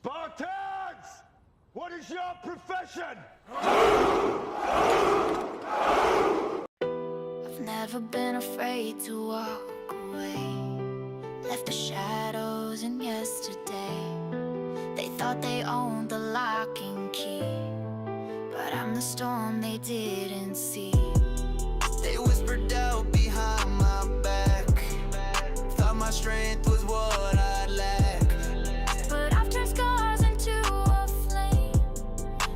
Spartans! What is your profession? I've never been afraid to walk away. Left the shadows in yesterday. They thought they owned the lock and key, but I'm the storm they didn't see. They whispered out behind my back, thought my strength was what I lack. But I've turned scars into a flame.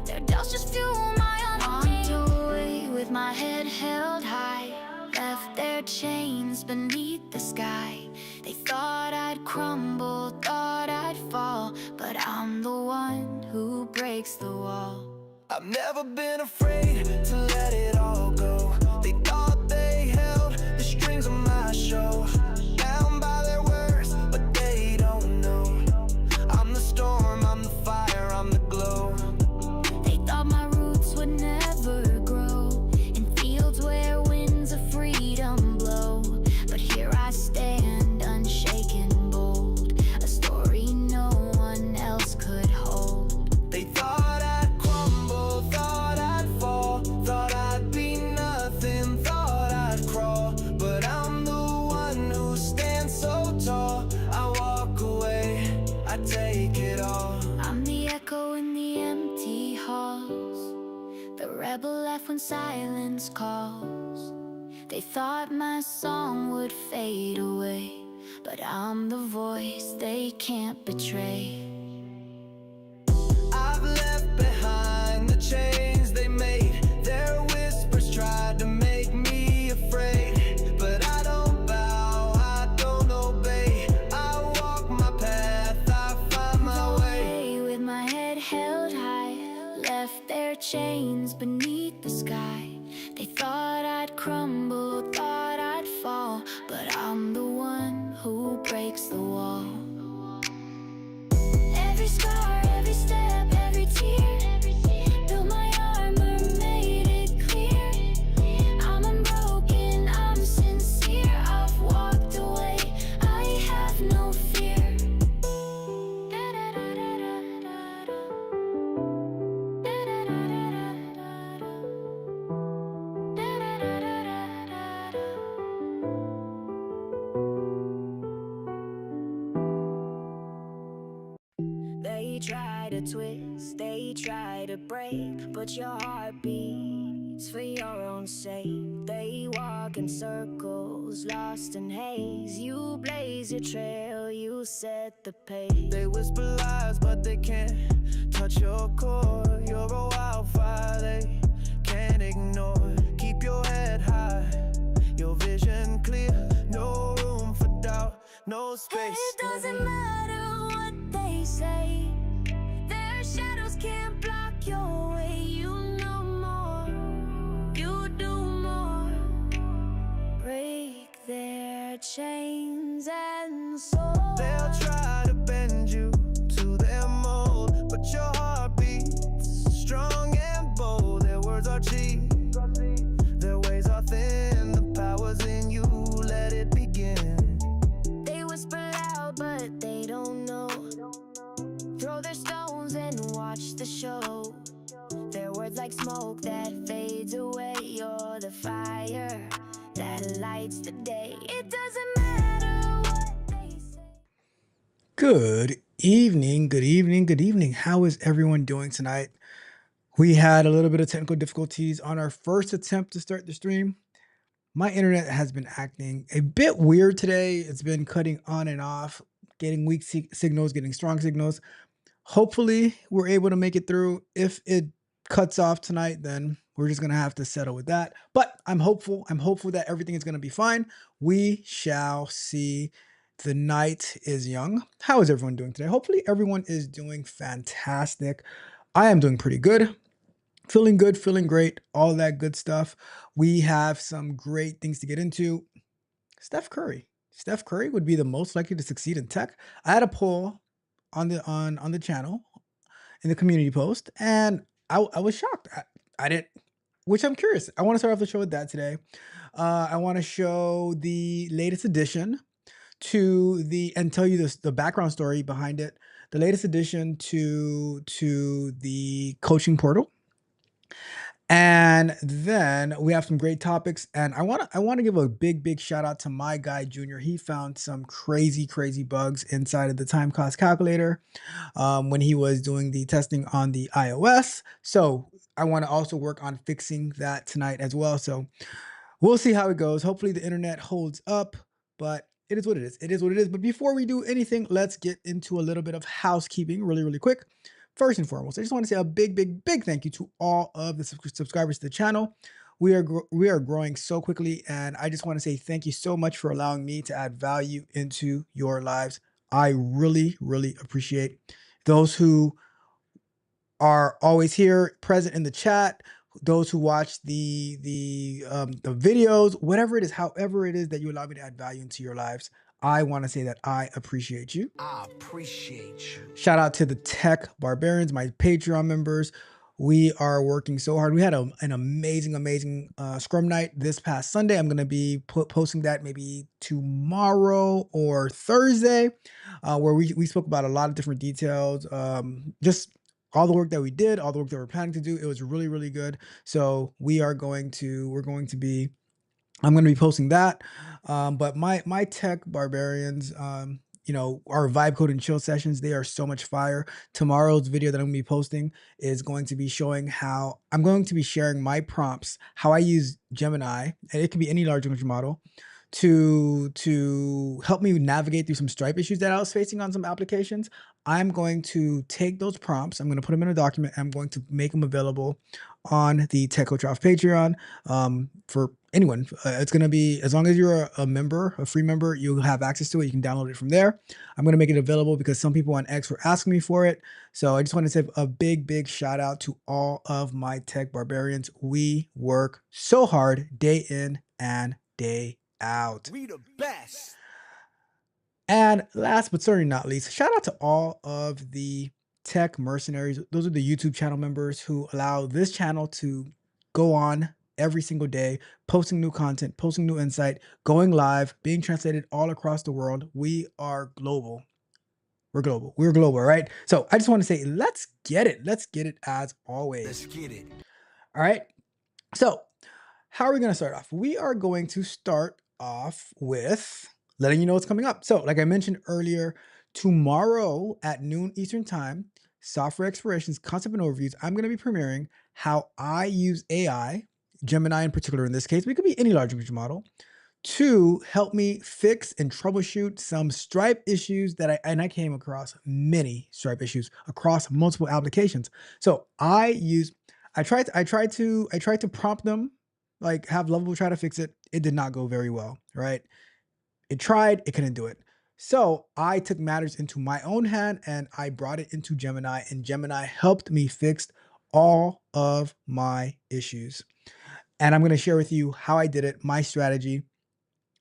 Their doubts just fuel my untamed. Walked away with my head held high, left their chains beneath the sky. They thought I'd crumble, thought I'd fall, but I'm the one who breaks the wall. I've never been afraid to let it all go. They thought they held the strings of my show, bound by their words, but they don't know. I'm the storm, I'm the fire, I'm the glow. They thought my roots would never grow in fields where winds of freedom blow, but here I stand, unshaken, bold, a story no one else could hold. They thought I'd crumble, thought I'd fall, thought I'd be nothing, thought I'd crawl, but I'm the one who stands so tall. I walk away, I take it all. I'm the echo in the empty halls, the rebel left when silence calls. They thought my song would fade away, but I'm the voice they can't betray. I've left behind the chains they made. Their whispers tried to make me afraid, but I don't bow, I don't obey. I walk my path, I find my way. With my head held high, left their chains beneath the sky. They thought I'd crumble, thought I'd fall, but I'm the one who breaks the wall. Every scar, every step, every tear, built my armor, made it clear. I'm unbroken, I'm sincere. I've walked away, I have no fear. They try to twist, they try to break, but your heart beats for your own sake. They walk in circles, lost in haze. You blaze your trail, you set the pace. They whisper lies, but they can't touch your core. You're a wildfire they can't ignore. Keep your head high, your vision clear. No room for doubt, no space. It doesn't matter what they say, their shadows can't block your way. You know more, you do more. Break their chains and soar. They'll try to bend you to their mold, but your heart beats strong and bold. Their words are cheap, their ways are thin. The power's in you, let it begin. They whisper loud, but they don't know. Throw their stones and watch the show. Their words like smoke that fades away. You're the fire that lights the day. It doesn't matter what they say. Good evening, good evening, good evening. How is everyone doing tonight? We had a little bit of technical difficulties on our first attempt to start the stream. My internet has been acting a bit weird today. It's been cutting on and off, getting weak signals, getting strong signals. Hopefully, we're able to make it through. If it cuts off tonight, then we're just going to have to settle with that. But I'm hopeful. I'm hopeful that everything is going to be fine. We shall see. The night is young. How is everyone doing today? Hopefully, everyone is doing fantastic. I am doing pretty good. Feeling good, feeling great, all that good stuff. We have some great things to get into. Steph Curry. Steph Curry would be the most likely to succeed in tech. I had a poll on the channel in the community post, and I was shocked. I didn't, which I'm curious. I want to start off the show with that today. I want to show the latest addition and tell you the background story behind it, the latest addition to the coaching portal. And then we have some great topics. And I want to give a big shout out to my guy Junior. He found some crazy bugs inside of the time cost calculator when he was doing the testing on the iOS. So I want to also work on fixing that tonight as well. So we'll see how it goes. Hopefully the internet holds up, but it is what it is. It is what it is. But before we do anything, let's get into a little bit of housekeeping really quick. First and foremost, I just want to say a big thank you to all of the subscribers to the channel. We are growing so quickly, and I just want to say thank you so much for allowing me to add value into your lives. I really appreciate those who are always here, present in the chat, those who watch the videos, whatever it is, however it is that you allow me to add value into your lives. I want to say that I appreciate you. I appreciate you. Shout out to the Tech Barbarians, my Patreon members. We are working so hard. We had an amazing Scrum night this past Sunday. I'm going to be posting that maybe tomorrow or Thursday, where we spoke about a lot of different details, just all the work that we did, all the work that we're planning to do. It was really good. So I'm going to be posting that. But my Tech Barbarians, our vibe code and chill sessions, they are so much fire. Tomorrow's video that I'm gonna be posting is going to be showing how I'm going to be sharing my prompts, how I use Gemini, and it can be any large language model, to help me navigate through some Stripe issues that I was facing on some applications. I'm going to take those prompts, I'm going to put them in a document, I'm going to make them available on the Tech Coach Off Patreon for anyone. It's going to be, as long as you're a member, a free member, you'll have access to it. You can download it from there. I'm going to make it available because some people on X were asking me for it. So I just want to say a big shout out to all of my Tech Barbarians. We work so hard day in and day out. We the best. And last but certainly not least, shout out to all of the Tech Mercenaries. Those are the YouTube channel members who allow this channel to go on every single day, posting new content, posting new insight, going live, being translated all across the world. We are global. We're global, right? So I just want to say, let's get it. Let's get it as always. Let's get it. All right. So how are we going to start off? We are going to start off with letting you know what's coming up. So like I mentioned earlier, tomorrow at noon Eastern time, Software Explorations Concept and Overviews, I'm going to be premiering how I use AI, Gemini in particular in this case, but it could be any large language model, to help me fix and troubleshoot some Stripe issues that I came across many Stripe issues across multiple applications. So I tried to prompt them, like have Lovable try to fix it. It did not go very well, right? It tried, it couldn't do it. So I took matters into my own hand and I brought it into Gemini, and Gemini helped me fix all of my issues. And I'm going to share with you how I did it, my strategy,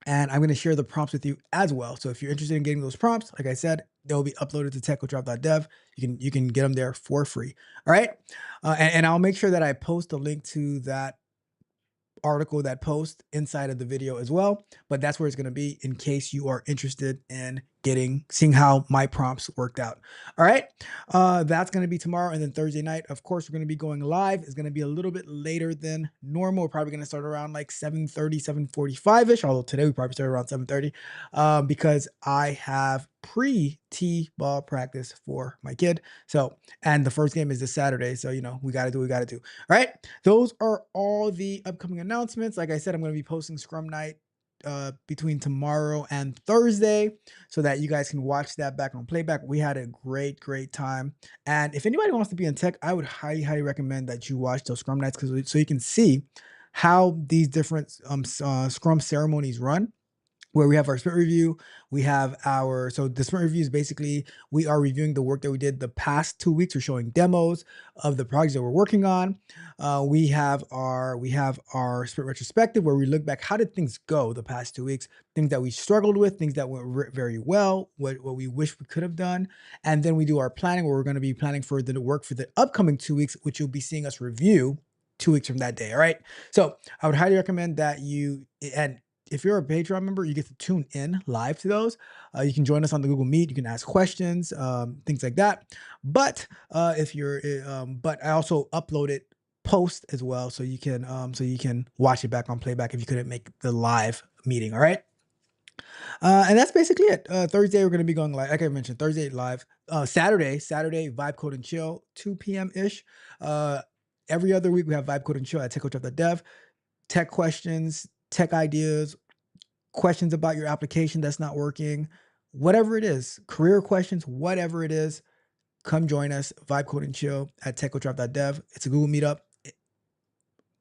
and I'm going to share the prompts with you as well. So if you're interested in getting those prompts, like I said, they'll be uploaded to techcoachdrop.dev. You can get them there for free. All right. And I'll make sure that I post a link to that article, that post inside of the video as well, but that's where it's going to be in case you are interested in seeing how my prompts worked out. All right. That's going to be tomorrow. And then Thursday night, of course, we're going to be going live. It's going to be a little bit later than normal. We're probably going to start around like 7:30, 7:45-ish, although today we probably started around 7:30 because I have pre-T-ball practice for my kid. So, and the first game is this Saturday. So, we got to do what we got to do. All right. Those are all the upcoming announcements. Like I said, I'm going to be posting Scrum Night between tomorrow and Thursday so that you guys can watch that back on playback. We had a great time. And if anybody wants to be in tech, I would highly recommend that you watch those Scrum Nights so you can see how these different Scrum ceremonies run, where we have our sprint review. So the sprint review is basically, we are reviewing the work that we did the past 2 weeks. We're showing demos of the projects that we're working on. We have our sprint retrospective, where we look back, how did things go the past 2 weeks, things that we struggled with, things that went very well, what we wish we could have done. And then we do our planning, where we're going to be planning for the work for the upcoming 2 weeks, which you'll be seeing us review 2 weeks from that day. All right. So I would highly recommend that and if you're a Patreon member, you get to tune in live to those. You can join us on the Google Meet. You can ask questions, things like that. But but I also upload it post as well, so you can watch it back on playback if you couldn't make the live meeting. All right. And that's basically it. Thursday, we're going to be going live. Like I mentioned, Thursday live. Saturday, Vibe Code and Chill, 2 p.m.-ish. Every other week, we have Vibe Code and Chill at techcoach.dev. Tech questions, tech ideas, questions about your application that's not working, whatever it is, career questions, whatever it is, come join us. Vibe Code and Chill at techcoach.dev. It's a Google Meetup.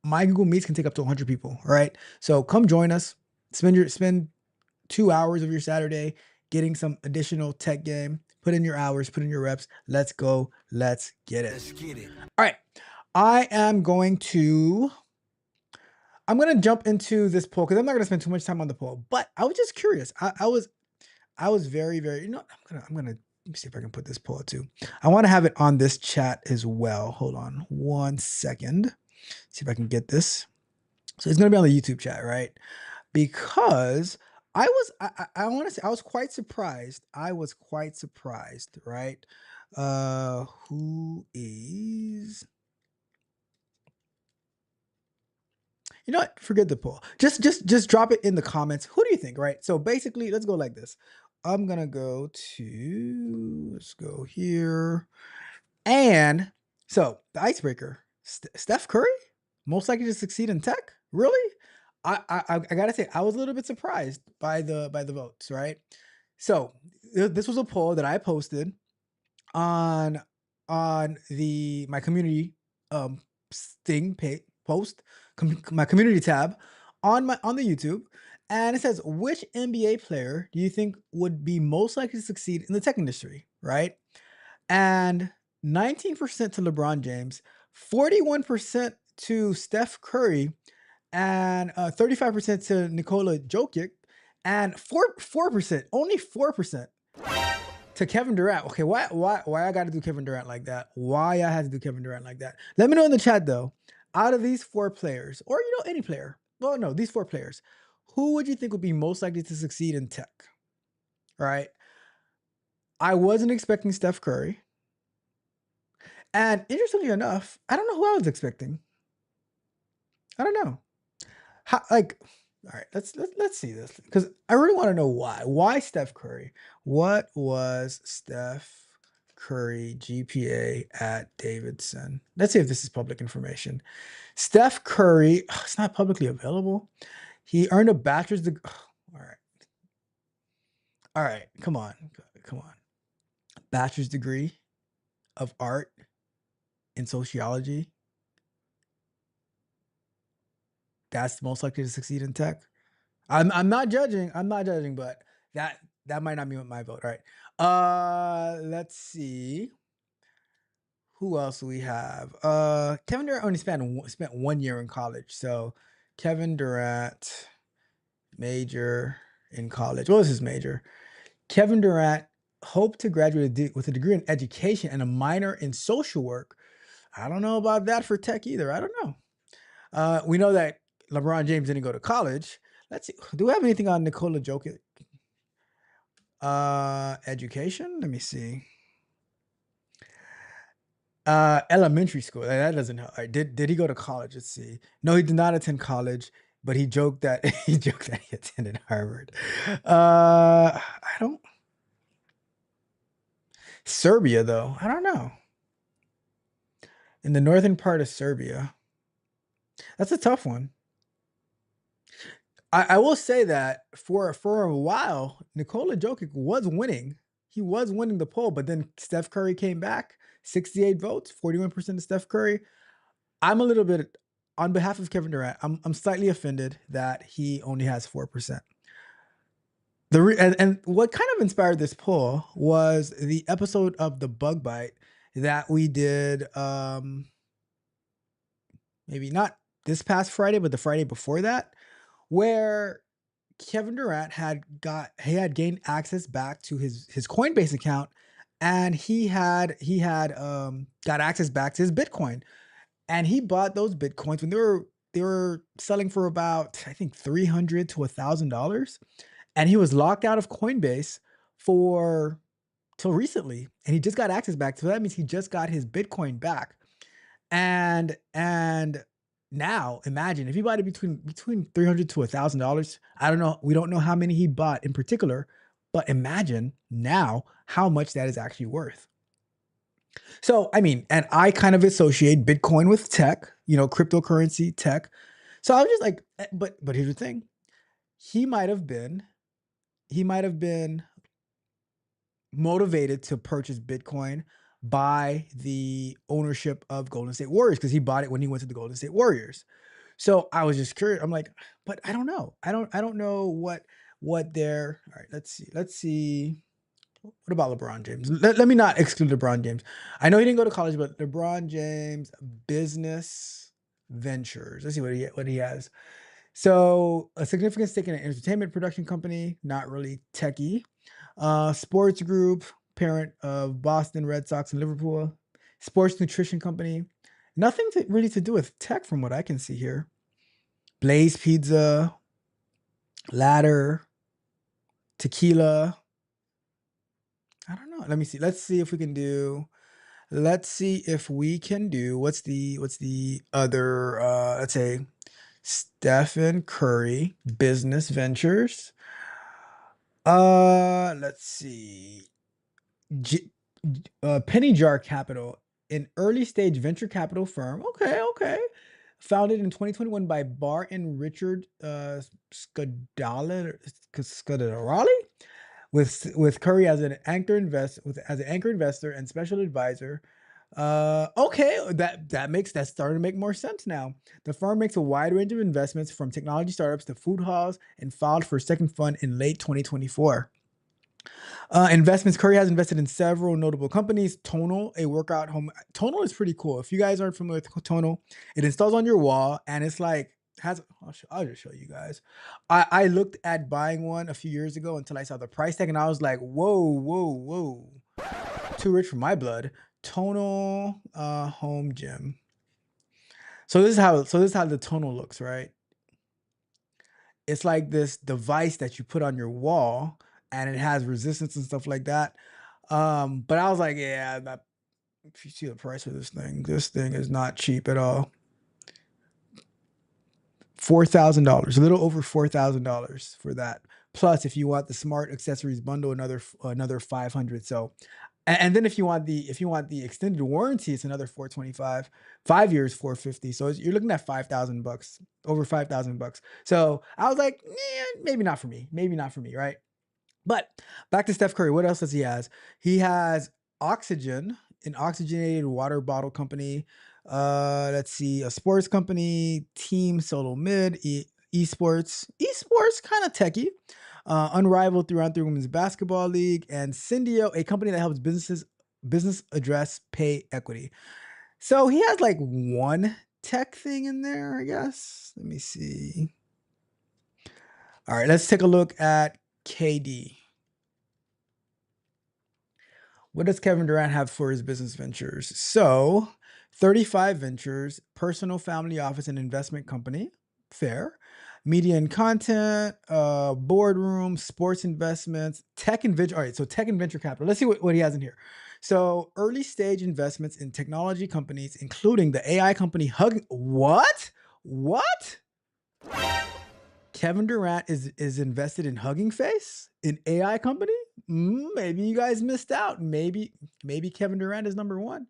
My Google Meets can take up to 100 people, all right? So come join us. Spend 2 hours of your Saturday getting some additional tech game. Put in your hours, put in your reps. Let's go. Let's get it. Let's get it. All right. I'm going to jump into this poll because I'm not going to spend too much time on the poll, but I was just curious. I was very, very, I'm going to let me see if I can put this poll too. I want to have it on this chat as well. Hold on 1 second. See if I can get this. So it's going to be on the YouTube chat, right? Because I want to say I was quite surprised. Right? Who is? You know what? Forget the poll. Just drop it in the comments. Who do you think? Right? So basically, let's go like this. I'm gonna let's go here, and so the icebreaker: Steph Curry most likely to succeed in tech. Really? I gotta say I was a little bit surprised by the votes, right? So this was a poll that I posted on my community my community tab on the YouTube, and it says, which NBA player do you think would be most likely to succeed in the tech industry, right? And 19% to LeBron James, 41% to Steph Curry, and 35% to Nikola Jokic, and 4%, only 4% to Kevin Durant. Okay, why I got to do Kevin Durant like that? Why I had to do Kevin Durant like that? Let me know in the chat though. Out of these 4 players, or any player, well, no, these 4 players, who would you think would be most likely to succeed in tech? Right? I wasn't expecting Steph Curry, and interestingly enough, I don't know who I was expecting. I don't know. All right, let's see this because I really want to know why. Why Steph Curry? What was Steph Curry GPA at Davidson? Let's see if this is public information. Steph Curry, it's not publicly available. He earned a bachelor's degree. All right, come on. Bachelor's degree of art in sociology. That's most likely to succeed in tech. I'm not judging, but that might not be my vote. All right. Let's see. Who else do we have? Kevin Durant only spent 1 year in college. So Kevin Durant, major in college. What was his major? Kevin Durant hoped to graduate with a degree in education and a minor in social work. I don't know about that for tech either. I don't know. We know that LeBron James didn't go to college. Let's see. Do we have anything on Nikola Jokic? Education? Let me see. Elementary school. That doesn't help. Right. Did he go to college? Let's see. No, he did not attend college, but he joked that he attended Harvard. I don't. Serbia, though. I don't know. In the northern part of Serbia. That's a tough one. I will say that for a while, Nikola Jokic was winning. He was winning the poll, but then Steph Curry came back, 68 votes, 41% of Steph Curry. I'm a little bit, on behalf of Kevin Durant, I'm slightly offended that he only has 4%. And what kind of inspired this poll was the episode of The Bug Bite that we did, maybe not this past Friday, but the Friday before that, where Kevin Durant had gained access back to his Coinbase account, and he had got access back to his Bitcoin, and he bought those Bitcoins when they were they were selling for about, I think, $300 to $1,000, and he was locked out of Coinbase for till recently, and he just got access back. So that means he just got his Bitcoin back. And now imagine if he bought it between $300 to $1,000. I don't know. We don't know how many he bought in particular, but imagine now how much that is actually worth. So, I mean, and I kind of associate Bitcoin with tech, cryptocurrency, tech. So I was just like, but here's the thing. He might have been motivated to purchase Bitcoin by the ownership of Golden State Warriors because he bought it when he went to the Golden State Warriors. So I was just curious. I'm like, but I don't know. I don't know what their. All right, let's see. Let's see. What about LeBron James? Let me not exclude LeBron James. I know he didn't go to college, but LeBron James business ventures. Let's see what he has. So a significant stake in an entertainment production company, not really techie. Sports group, parent of Boston Red Sox and Liverpool. Sports nutrition company. Nothing really to do with tech from what I can see here. Blaze Pizza, Ladder, Tequila. I don't know. Let me see. Let's see if we can do. Let's see if we can do. What's the other? Let's say Stephen Curry business ventures. Let's see. Penny Jar Capital, an early stage venture capital firm. Okay. Founded in 2021 by Bar and Richard Scudali, with Curry as an anchor investor and special advisor. Okay, that's starting to make more sense now. The firm makes a wide range of investments from technology startups to food halls and filed for a second fund in late 2024. Investments. Curry has invested in several notable companies. Tonal, a workout home. Tonal is pretty cool. If you guys aren't familiar with Tonal, it installs on your wall and it's like I'll just show you guys. I looked at buying one a few years ago until I saw the price tag and I was like, whoa. Too rich for my blood. Tonal home gym. So this is how the Tonal looks, right? It's like this device that you put on your wall and it has resistance and stuff like that. But I was like, yeah, if you see the price of this thing is not cheap at all. $4,000, a little over $4,000 for that. Plus, if you want the smart accessories bundle, another $500. So, and then if you want the extended warranty, it's another $425. 5 years, $450. So you're looking at $5,000, over $5,000. So I was like, maybe not for me, right? But back to Steph Curry. What else does he has? He has Oxygen, an oxygenated water bottle company. Let's see, a sports company, Team Solo Mid, esports kind of techie. Unrivaled throughout the women's basketball league, and Syndio, a company that helps business address pay equity. So he has like one tech thing in there, I guess. Let me see. All right, let's take a look at KD. What does Kevin Durant have for his business ventures? So 35 ventures, personal family office and investment company. Fair. Media and content, boardroom, sports investments, tech and venture. All right, so tech and venture capital. Let's see what he has in here. So early stage investments in technology companies, including the AI company Hugging. What? Kevin Durant is invested in Hugging Face, an AI company? Maybe you guys missed out. Maybe Kevin Durant is number one.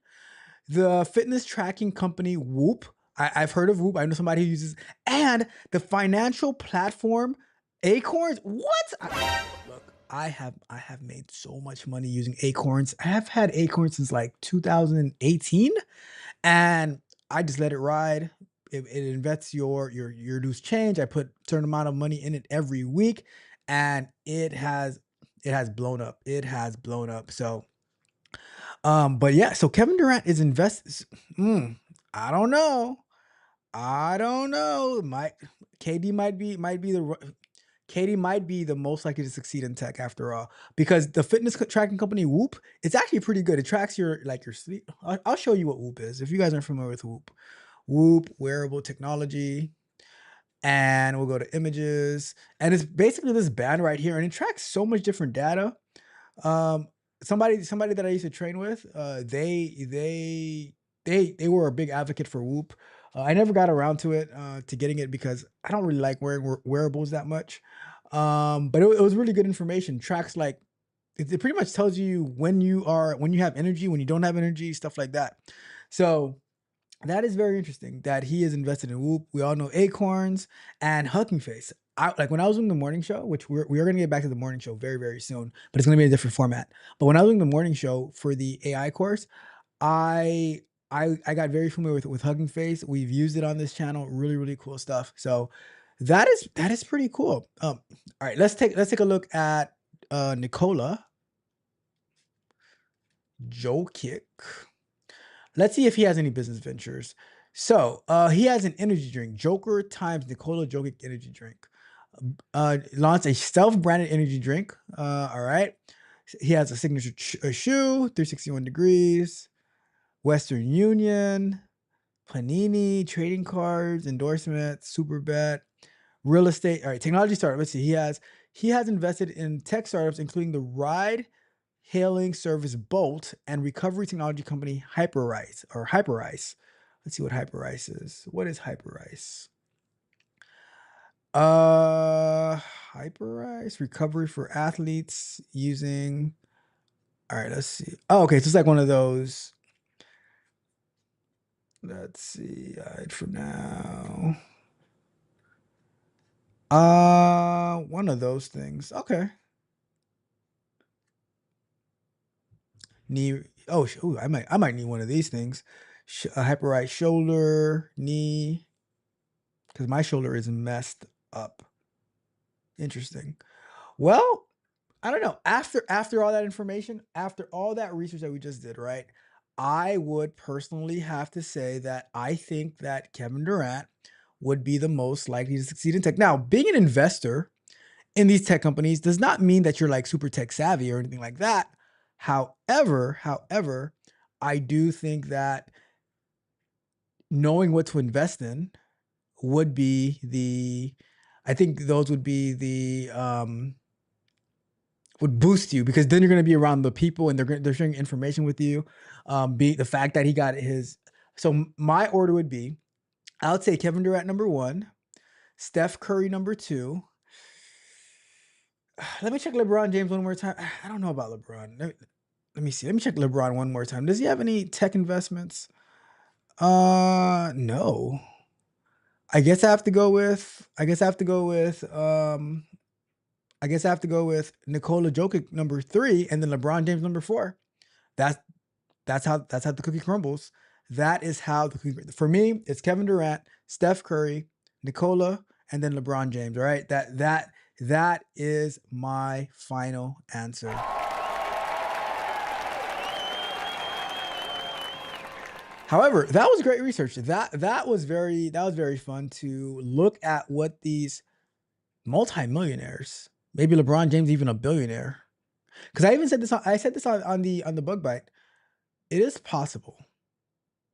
The fitness tracking company Whoop. I've heard of Whoop. I know somebody who uses, and the financial platform Acorns. What? Look, I have made so much money using Acorns. I have had Acorns since like 2018, and I just let it ride. It invests your loose change. I put a certain amount of money in it every week, and it has blown up. It has blown up. So, but yeah. So Kevin Durant is I don't know. KD might be the most likely to succeed in tech after all, because the fitness tracking company Whoop, it's actually pretty good. It tracks your sleep. I'll show you what Whoop is if you guys aren't familiar with Whoop. Whoop, wearable technology, and we'll go to images, and it's basically this band right here, and it tracks so much different data. Um, somebody that I used to train with, they were a big advocate for Whoop. I never got around to it, to getting it because I don't really like wearing wearables that much. But it was really good information. Tracks like it pretty much tells you when you have energy, when you don't have energy, stuff like that. So that is very interesting that he is invested in Whoop. We all know Acorns and Hugging Face. Like when I was doing the morning show, which we are going to get back to the morning show very, very soon, but it's going to be a different format. But when I was doing the morning show for the AI course, I I got very familiar with Hugging Face. We've used it on this channel. Really, really cool stuff. So that is pretty cool. All right, let's take a look at Nikola Jokic. Let's see if he has any business ventures. So he has an energy drink, Joker times Nikola Jokic energy drink. Launched a self-branded energy drink. All right. He has a signature shoe, 361 degrees, Western Union, Panini, trading cards, endorsements, super bet, real estate. All right, technology startup. Let's see. He has invested in tech startups, including the ride hailing service Bolt and recovery technology company Hyperice. Let's see what Hyperice is. What is Hyperice? Hyperice recovery for athletes using. All right, let's see. Oh, okay. So it's like one of those. Let's see. For now. One of those things. Okay. Knee. Oh, ooh, I might need one of these things. A Hyperice shoulder, knee, because my shoulder is messed up. Interesting. Well, I don't know. After all that information, after all that research that we just did, right? I would personally have to say that I think that Kevin Durant would be the most likely to succeed in tech. Now, being an investor in these tech companies does not mean that you're like super tech savvy or anything like that. However, I do think that knowing what to invest in would be I think those would be would boost you, because then you're going to be around the people and they're sharing information with you. Be the fact that he got his. So my order would be, I would say Kevin Durant number 1, Steph Curry number 2. Let me check LeBron James one more time. I don't know about LeBron. Let me see. Let me check LeBron one more time. Does he have any tech investments? No. I guess I have to go with Nikola Jokic number 3 and then LeBron James number 4. That's how the cookie crumbles. That is how the cookie, for me, it's Kevin Durant, Steph Curry, Nikola, and then LeBron James. All right. That is my final answer. However, that was great research. That was very fun to look at what these multimillionaires, maybe LeBron James even a billionaire. Because I even said this on the bug bite. It is possible,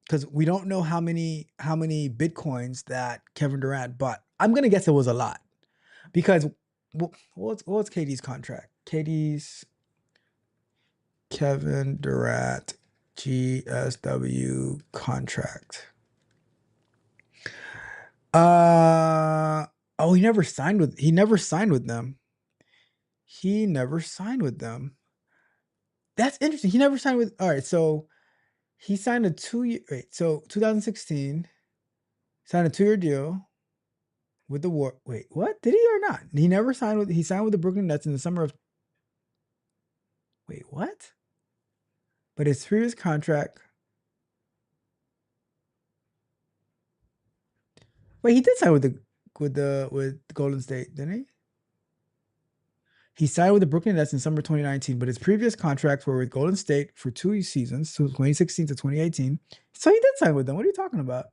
because we don't know how many Bitcoins that Kevin Durant bought. I'm gonna guess it was a lot, because what's KD's contract? Kevin Durant GSW contract. Oh, he never signed with them. That's interesting. He never signed with. All right, so he signed a 2-year. Wait, so 2016 signed a 2-year deal with the War. Wait, what? Did he or not? He never signed with. He signed with the Brooklyn Nets in the summer of. Wait, what? But his previous contract. Wait, he did sign with Golden State, didn't he? He signed with the Brooklyn Nets in summer 2019, but his previous contracts were with Golden State for 2 seasons, so 2016 to 2018. So he did sign with them. What are you talking about?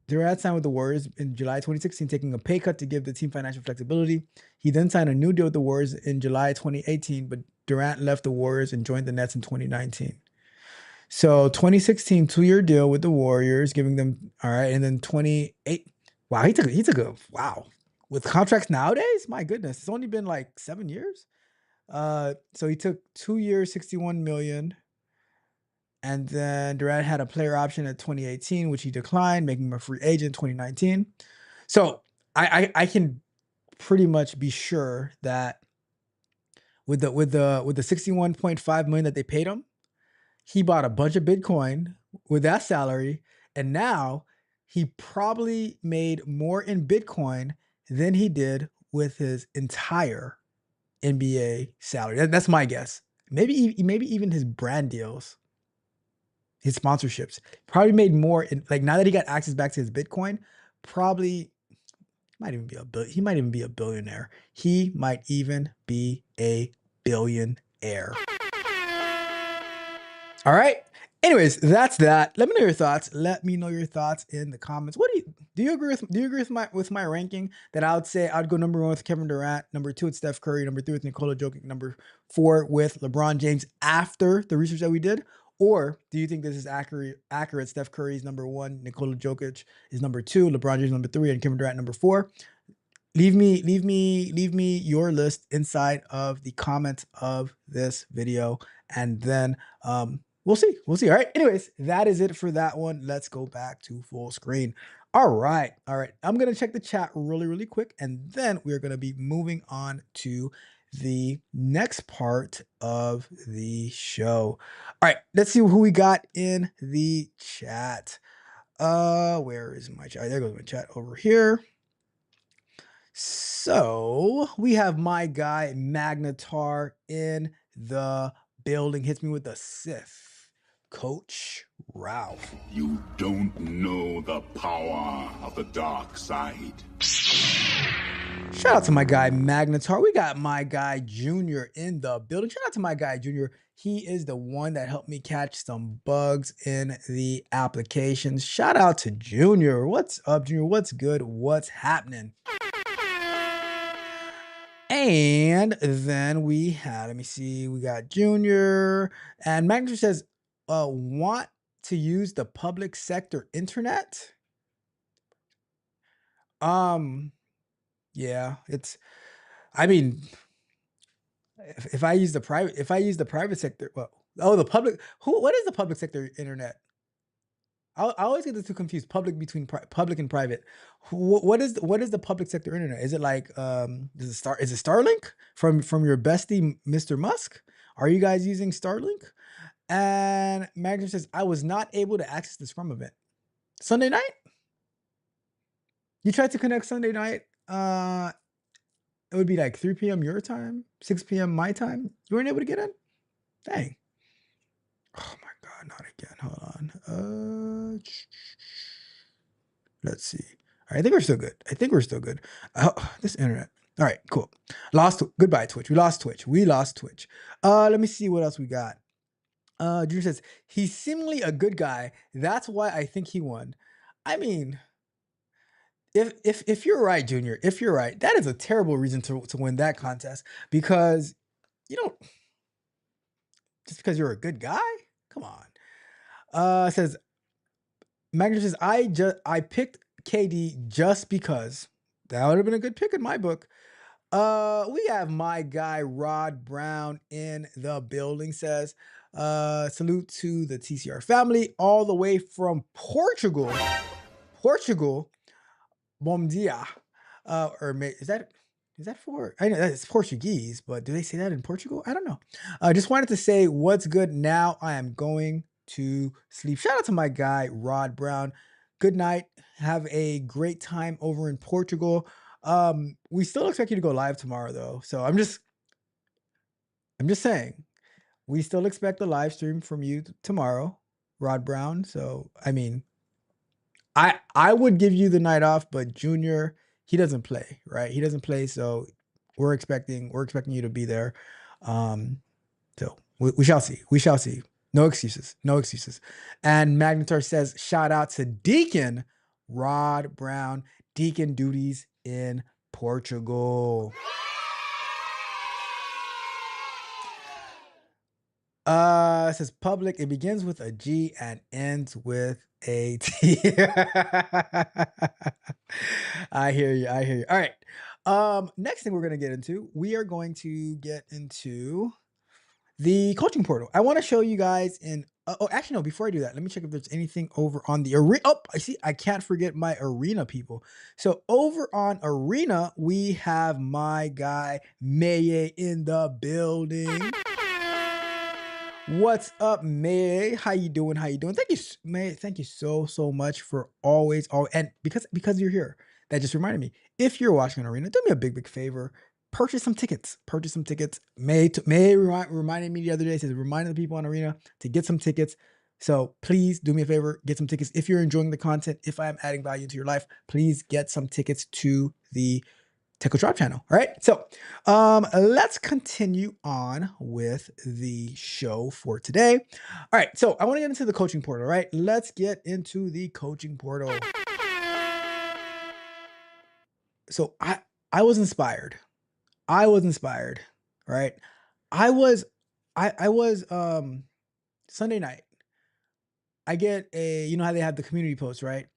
Durant signed with the Warriors in July 2016, taking a pay cut to give the team financial flexibility. He then signed a new deal with the Warriors in July 2018, but Durant left the Warriors and joined the Nets in 2019. So 2016, 2-year deal with the Warriors, giving them all right, and then 28. Wow, he took a wow. With contracts nowadays, my goodness, it's only been like 7 years. So he took 2 years, 61 million. And then Durant had a player option at 2018, which he declined, making him a free agent in 2019. So I can pretty much be sure that with the 61.5 million that they paid him, he bought a bunch of Bitcoin with that salary, and now he probably made more in Bitcoin than he did with his entire NBA salary. That's my guess. Maybe even his brand deals, his sponsorships, probably made more in, like, now that he got access back to his Bitcoin, probably might even be a bill. He might even be a billionaire. He might even be a billionaire. All right. Anyways, that's that. Let me know your thoughts. Let me know your thoughts in the comments. What do you agree with my ranking that I would say I'd go number 1 with Kevin Durant, number 2 with Steph Curry, number 3 with Nikola Jokic, number 4 with LeBron James after the research that we did? Or do you think this is accurate? Steph Curry is number 1, Nikola Jokic is number 2, LeBron James number 3, and Kevin Durant number 4. Leave me your list inside of the comments of this video, and then we'll see. All right. Anyways, that is it for that one. Let's go back to full screen. All right. I'm gonna check the chat really quick, and then we're gonna be moving on to the next part of the show. All right. Let's see who we got in the chat. Where is my chat? There goes my chat over here. So we have my guy Magnetar in the building. Hits me with the Sith. Coach Ralph. You don't know the power of the dark side. Shout out to my guy Magnetar. We got my guy Junior in the building. Shout out to my guy Junior. He is the one that helped me catch some bugs in the applications. Shout out to Junior. What's up, Junior? What's good? What's happening? And then we had, let me see, we got Junior, and Magnetar says, want to use the public sector internet? Yeah, I mean, if I use the private sector, well, the public, what is the public sector internet? I always get the two confused. Public and private. What is the public sector internet? Is it like is it Starlink from your bestie Mr. Musk? Are you guys using Starlink? And Magna says I was not able to access the Scrum event Sunday night. You tried to connect Sunday night. It would be like 3 p.m. your time, 6 p.m. my time. You weren't able to get in. Dang. Oh my God, not again. Hold on. Let's see. All right, I think we're still good. Oh, this internet. All right, cool. Goodbye, Twitch. We lost Twitch. Let me see what else we got. Junior says he's seemingly a good guy. That's why I think he won. I mean, if you're right, Junior, if you're right, that is a terrible reason to win that contest, because you don't, just because you're a good guy. Come on. Says Magna says I picked KD just because. That would have been a good pick in my book. We have my guy Rod Brown in the building. Says salute to the TCR family all the way from Portugal. Bom dia. Is that for? I know that it's Portuguese, but do they say that in Portugal? I don't know. Just wanted to say what's good. Now I am going to sleep. Shout out to my guy Rod Brown. Good night. Have a great time over in Portugal. We still expect you to go live tomorrow though. So I'm just saying, we still expect the live stream from you tomorrow, Rod Brown. So I mean, I would give you the night off, but Junior, he doesn't play, right? He doesn't play, so we're expecting you to be there. So we shall see. No excuses. And Magnetar says, shout out to Deacon Rod Brown, Deacon duties in Portugal. It says public. It begins with a G and ends with a T. I hear you. I hear you. All right. Next thing we're gonna get into, we are going to get into the coaching portal. I want to show you guys in. Oh, actually, no. Before I do that, let me check if there's anything over on the arena. Oh, I see. I can't forget my arena people. So over on arena, we have my guy Maye in the building. What's up, May? How you doing? How you doing? Thank you, May. Thank you so much for always, and because you're here, that just reminded me. If you're watching on Arena, do me a big favor. Purchase some tickets. Purchase some tickets. May reminded me the other day. Says reminding the people on Arena to get some tickets. So please do me a favor. Get some tickets. If you're enjoying the content, if I am adding value to your life, please get some tickets to the Techo Drop channel. All right. So let's continue on with the show for today. All right. So I want to get into the coaching portal. Right. Let's get into the coaching portal. So I was inspired. I was inspired. Right. I was Sunday night. I get you know how they have the community post, right?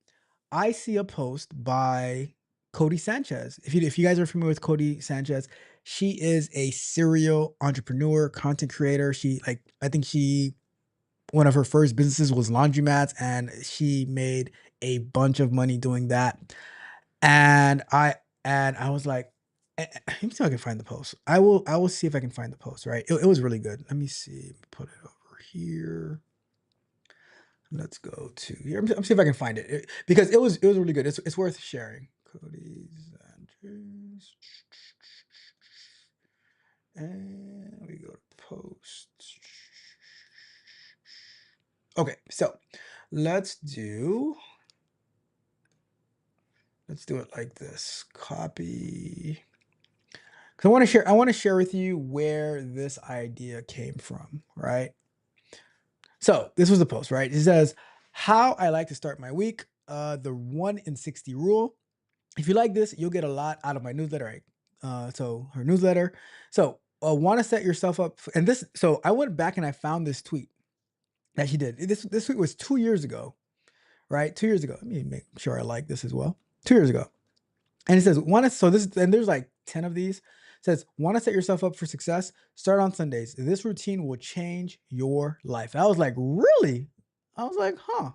I see a post by Cody Sanchez. If you guys are familiar with Cody Sanchez, she is a serial entrepreneur, content creator. I think one of her first businesses was laundromats, and she made a bunch of money doing that. And I was like, let me see if I can find the post. I will see if I can find the post, right? It was really good. Let me see. Put it over here. Let's go to here. I'm see if I can find it, because it was really good. It's worth sharing. Cody Sanchez. And we go to posts. Okay, so let's do it like this. Copy. Because I want to share with you where this idea came from, right? So this was the post, right? It says, how I like to start my week, the 1 in 60 rule. If you like this, you'll get a lot out of my newsletter. Right? So her newsletter. So want to set yourself up. And this, so I went back and I found this tweet that she did. This tweet was 2 years ago, right? 2 years ago. Let me make sure I like this as well. 2 years ago. And it says, and there's like 10 of these. It says, want to set yourself up for success? Start on Sundays. This routine will change your life. I was like, really? I was like, huh.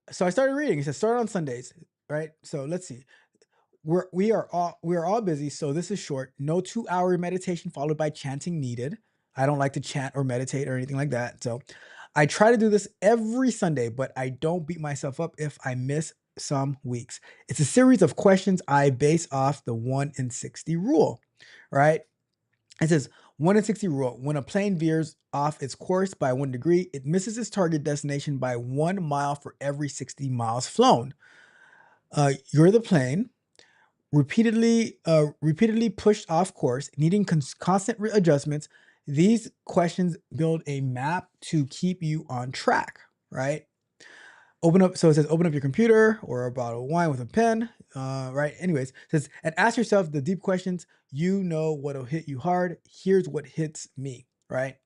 So I started reading. It says, start on Sundays, right? So let's see. We are all busy, so this is short. No 2-hour meditation followed by chanting needed. I don't like to chant or meditate or anything like that. So I try to do this every Sunday, but I don't beat myself up if I miss some weeks. It's a series of questions I base off the 1 in 60 rule, right? It says 1 in 60 rule. When a plane veers off its course by 1 degree, it misses its target destination by 1 mile for every 60 miles flown. You're the plane, repeatedly pushed off course, needing constant adjustments. These questions build a map to keep you on track, right? So it says, open up your computer or a bottle of wine with a pen, right? Anyways, it says, and ask yourself the deep questions. You know what'll hit you hard. Here's what hits me, right?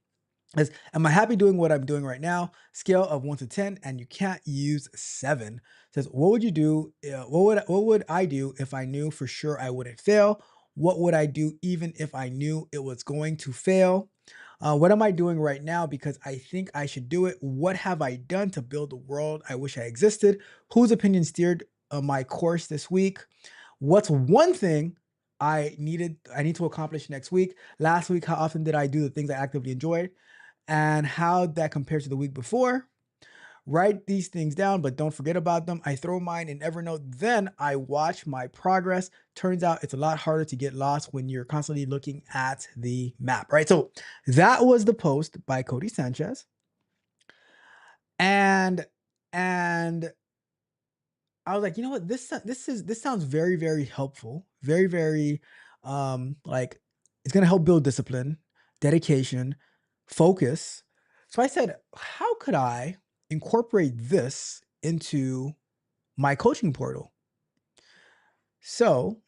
It says, am I happy doing what I'm doing right now? Scale of 1 to 10, and you can't use 7. It says, what would you do? What would I do if I knew for sure I wouldn't fail? What would I do even if I knew it was going to fail? What am I doing right now because I think I should do it? What have I done to build the world I wish I existed? Whose opinion steered my course this week? What's one thing I need to accomplish next week? Last week, how often did I do the things I actively enjoyed? And how that compares to the week before? Write these things down, but don't forget about them. I throw mine in Evernote, then I watch my progress. Turns out it's a lot harder to get lost when you're constantly looking at the map, right? So that was the post by Cody Sanchez. And I was like, you know what? This sounds very, very helpful. Very, very like it's gonna help build discipline, dedication, focus. So I said, how could I incorporate this into my coaching portal? So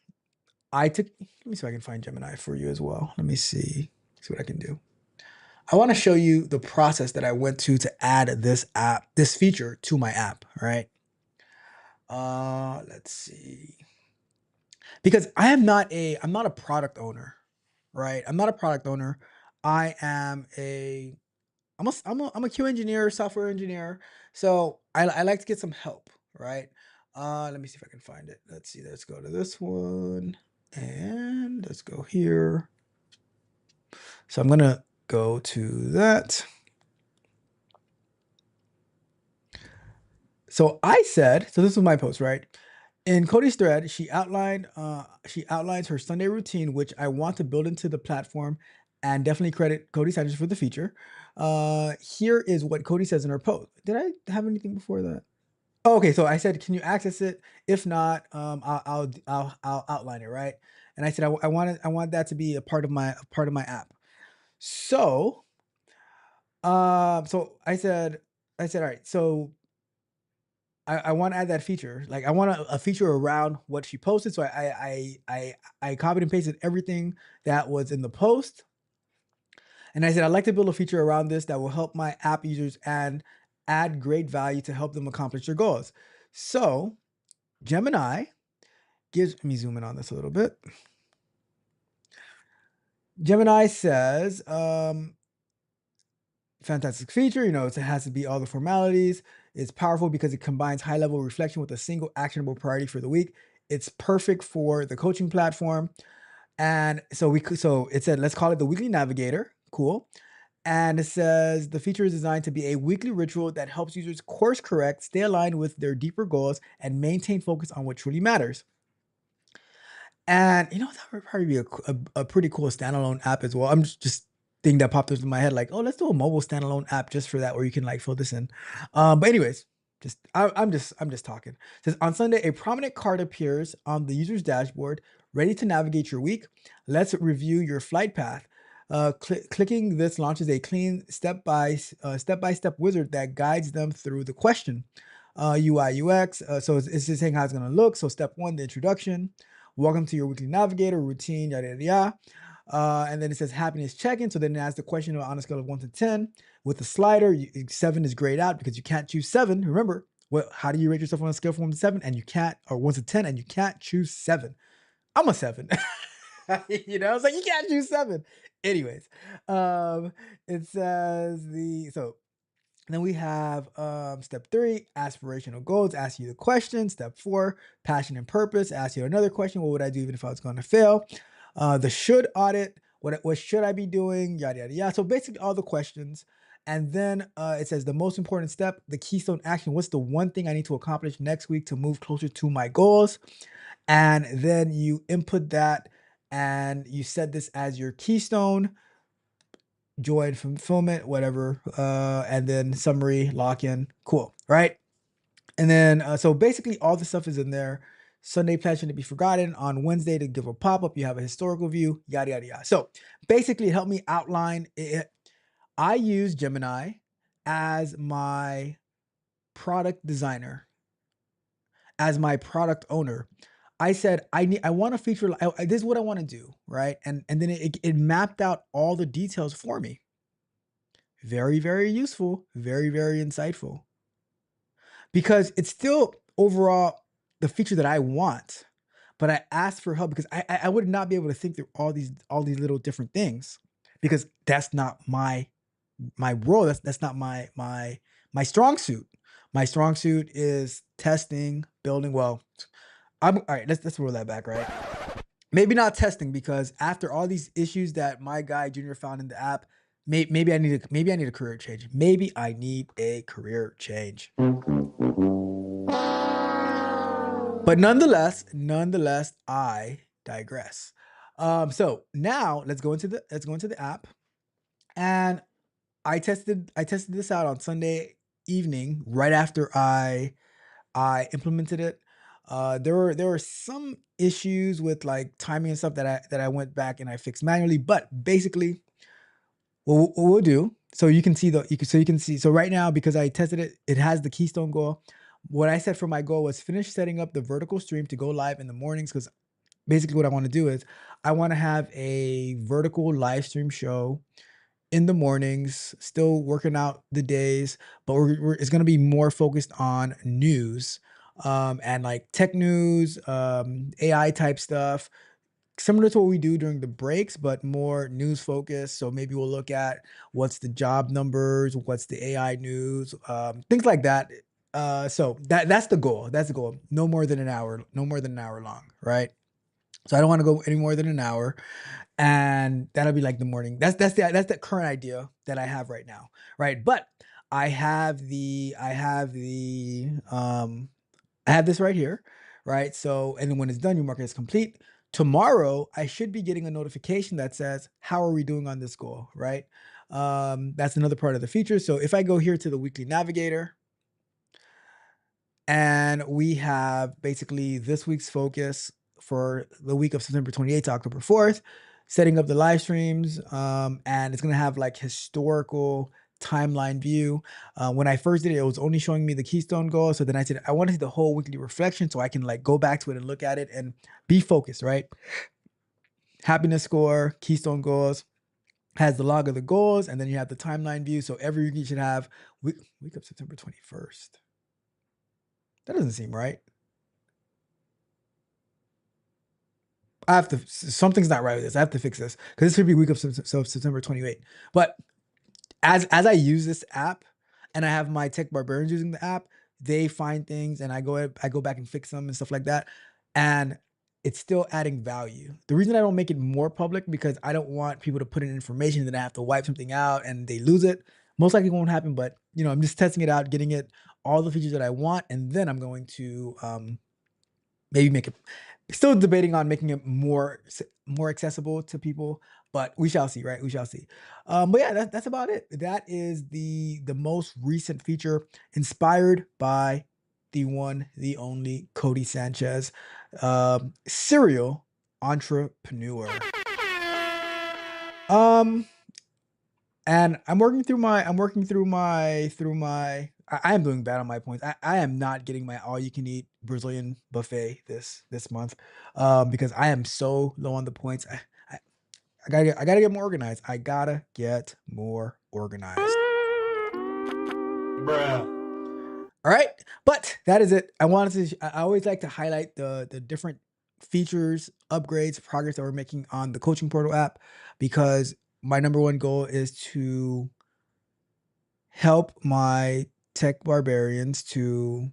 let me see if I can find Gemini for you as well. Let me see what I can do. I want to show you the process that I went to add this feature to my app, right? Let's see. Because I'm not a product owner, right? I'm not a product owner. I am I'm a Q engineer, software engineer. So I like to get some help, right? Let me see if I can find it. Let's see. Let's go to this one and let's go here. So I'm gonna go to that. So I said, so this was my post, right? In Cody's thread, she outlines her Sunday routine, which I want to build into the platform, and definitely credit Cody Sanders for the feature. Here is what Cody says in her post. Did I have anything before that? Oh, okay, so I said, can you access it? If not, I'll outline it, right? And I said I want that to be a part of my app. So, so I said, all right, so I want to add that feature. Like I want a feature around what she posted. So I copied and pasted everything that was in the post. And I said, I'd like to build a feature around this that will help my app users and add great value to help them accomplish their goals. So Gemini let me zoom in on this a little bit. Gemini says, fantastic feature, it has to be all the formalities. It's powerful because it combines high level reflection with a single actionable priority for the week. It's perfect for the coaching platform. And so it said, let's call it the weekly navigator. Cool. And it says the feature is designed to be a weekly ritual that helps users course correct, stay aligned with their deeper goals, and maintain focus on what truly matters. And that would probably be a pretty cool standalone app as well. I'm just thing that popped into my head, like, oh, let's do a mobile standalone app just for that, where you can like fill this in. But anyways, I'm just talking. It says on Sunday, a prominent card appears on the user's dashboard, ready to navigate your week. Let's review your flight path. Clicking this launches a clean step-by-step wizard that guides them through the question. UI UX. So it's just saying how it's going to look. So step 1, the introduction. Welcome to your weekly navigator routine, yada yada yada. And then it says happiness check-in. So then it asks the question on a scale of 1 to 10. With the slider, 7 is grayed out because you can't choose 7. Remember, how do you rate yourself on a scale from 1 to 7? And you can't, or 1 to 10, and you can't choose 7. I'm a 7. It's like you can't choose 7. Anyways, it says then we have step 3, aspirational goals, ask you the question. Step 4, passion and purpose, ask you another question. What would I do even if I was going to fail? The should audit, what should I be doing? Yada, yada, yada. So basically all the questions. And then it says the most important step, the keystone action. What's the one thing I need to accomplish next week to move closer to my goals? And then you input that and you set this as your keystone. Joy and fulfillment, whatever, and then summary, lock-in, cool, right? And then, so basically all the stuff is in there. Sunday plan shouldn't be forgotten. On Wednesday to give a pop-up, you have a historical view, yada, yada, yada. So basically it helped me outline it. I use Gemini as my product designer, as my product owner. I said, I want a feature, this is what I want to do, right? And then it mapped out all the details for me. Very, very useful, very, very insightful. Because it's still overall the feature that I want, but I asked for help because I would not be able to think through all these little different things, because that's not my role. That's not my strong suit. My strong suit is testing, building. Well, all right, let's roll that back, right? Maybe not testing, because after all these issues that my guy Junior found in the app, maybe I need a career change. Maybe I need a career change. But nonetheless, I digress. So now let's go into the app, and I tested this out on Sunday evening, right after I implemented it. There were some issues with like timing and stuff that I went back and I fixed manually, but basically what we'll do, so you can see so right now, because I tested it, it has the keystone goal. What I said for my goal was finish setting up the vertical stream to go live in the mornings, because basically what I want to do is I want to have a vertical live stream show in the mornings, still working out the days, but it's going to be more focused on news, and like tech news, AI type stuff, similar to what we do during the breaks, but more news focused. So maybe we'll look at what's the job numbers, what's the AI news, things like that. So that's the goal. That's the goal. No more than an hour. No more than an hour long, right? So I don't want to go any more than an hour, and that'll be like the morning. That's the current idea that I have right now, right? But I have this right here, right? So, and then when it's done, you mark it as complete. Tomorrow, I should be getting a notification that says, how are we doing on this goal, right? That's another part of the feature. So if I go here to the weekly navigator, and we have basically this week's focus for the week of September 28th to October 4th, setting up the live streams. And it's going to have like historical timeline view. When I first did it, it was only showing me the keystone goal. So then I said, I want to see the whole weekly reflection so I can like go back to it and look at it and be focused, right? Happiness score, keystone goals, has the log of the goals, and then you have the timeline view. So every week you should have week of September 21st. That doesn't seem right. I have to, something's not right with this. I have to fix this because this should be week of September 28th. But as I use this app and I have my tech barbarians using the app, they find things and I go back and fix them and stuff like that. And it's still adding value. The reason I don't make it more public because I don't want people to put in information that I have to wipe something out and they lose it. Most likely won't happen, but you know, I'm just testing it out, getting it all the features that I want, and then I'm going to maybe make it, still debating on making it more accessible to people, but we shall see, right? We shall see. But yeah, that's about it. That is the most recent feature inspired by the one, the only Cody Sanchez, serial entrepreneur. And I'm working through my I am doing bad on my points. I am not getting my all you can eat Brazilian buffet this month, because I am so low on the points. I gotta get more organized. I gotta get more organized. Bruh. All right, but that is it. I always like to highlight the different features, upgrades, progress that we're making on the coaching portal app, because my number one goal is to help my tech barbarians to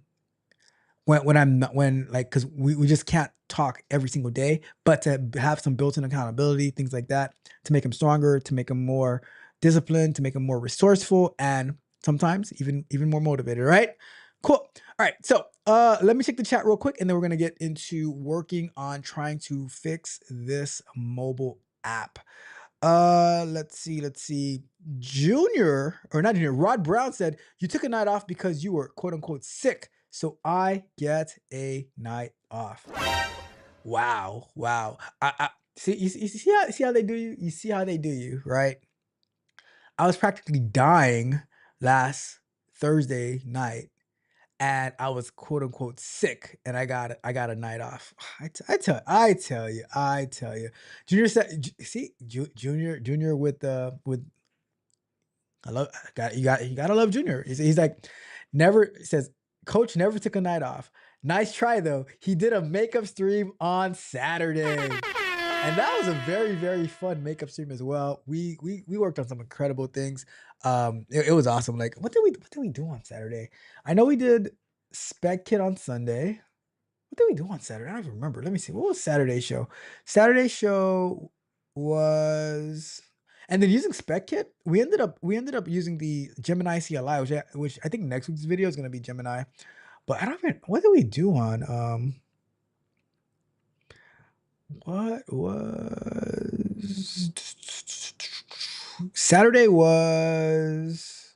because we just can't talk every single day, but to have some built-in accountability, things like that, to make them stronger, to make them more disciplined, to make them more resourceful, and sometimes even more motivated, right? Cool. All right, so let me check the chat real quick, and then we're gonna get into working on trying to fix this mobile app. Let's see. Rod Brown said, you took a night off because you were quote unquote sick. So I get a night off. Wow. I see, you see how they do you? You see how they do you, right? I was practically dying last Thursday night, and I was quote unquote sick, and I got a night off. I tell you. Junior said, Junior with you gotta love Junior. He's like, never says, Coach never took a night off. Nice try though. He did a makeup stream on Saturday. And that was a very, very fun makeup stream as well. We worked on some incredible things. It was awesome. Like, what did we do on Saturday? I know we did Spec Kit on Sunday. What did we do on Saturday? I don't even remember. Let me see. What was Saturday's show? Saturday's show was, and then using Spec Kit, we ended up using the Gemini CLI, which I think next week's video is gonna be Gemini. But I don't even, what did we do on what was Saturday was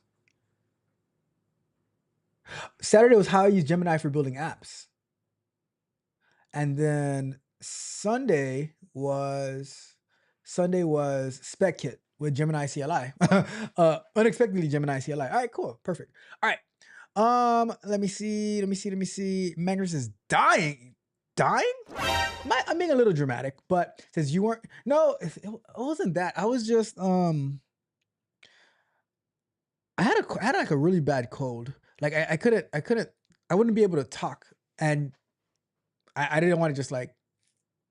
how I use Gemini for building apps. And then Sunday was Spec Kit with Gemini CLI. Unexpectedly Gemini CLI. All right, cool. Perfect. All right. Let me see. Magnus is dying. I'm being a little dramatic, but says you weren't. No, it wasn't that. I was just I had like a really bad cold. Like I wouldn't be able to talk, and I didn't want to just like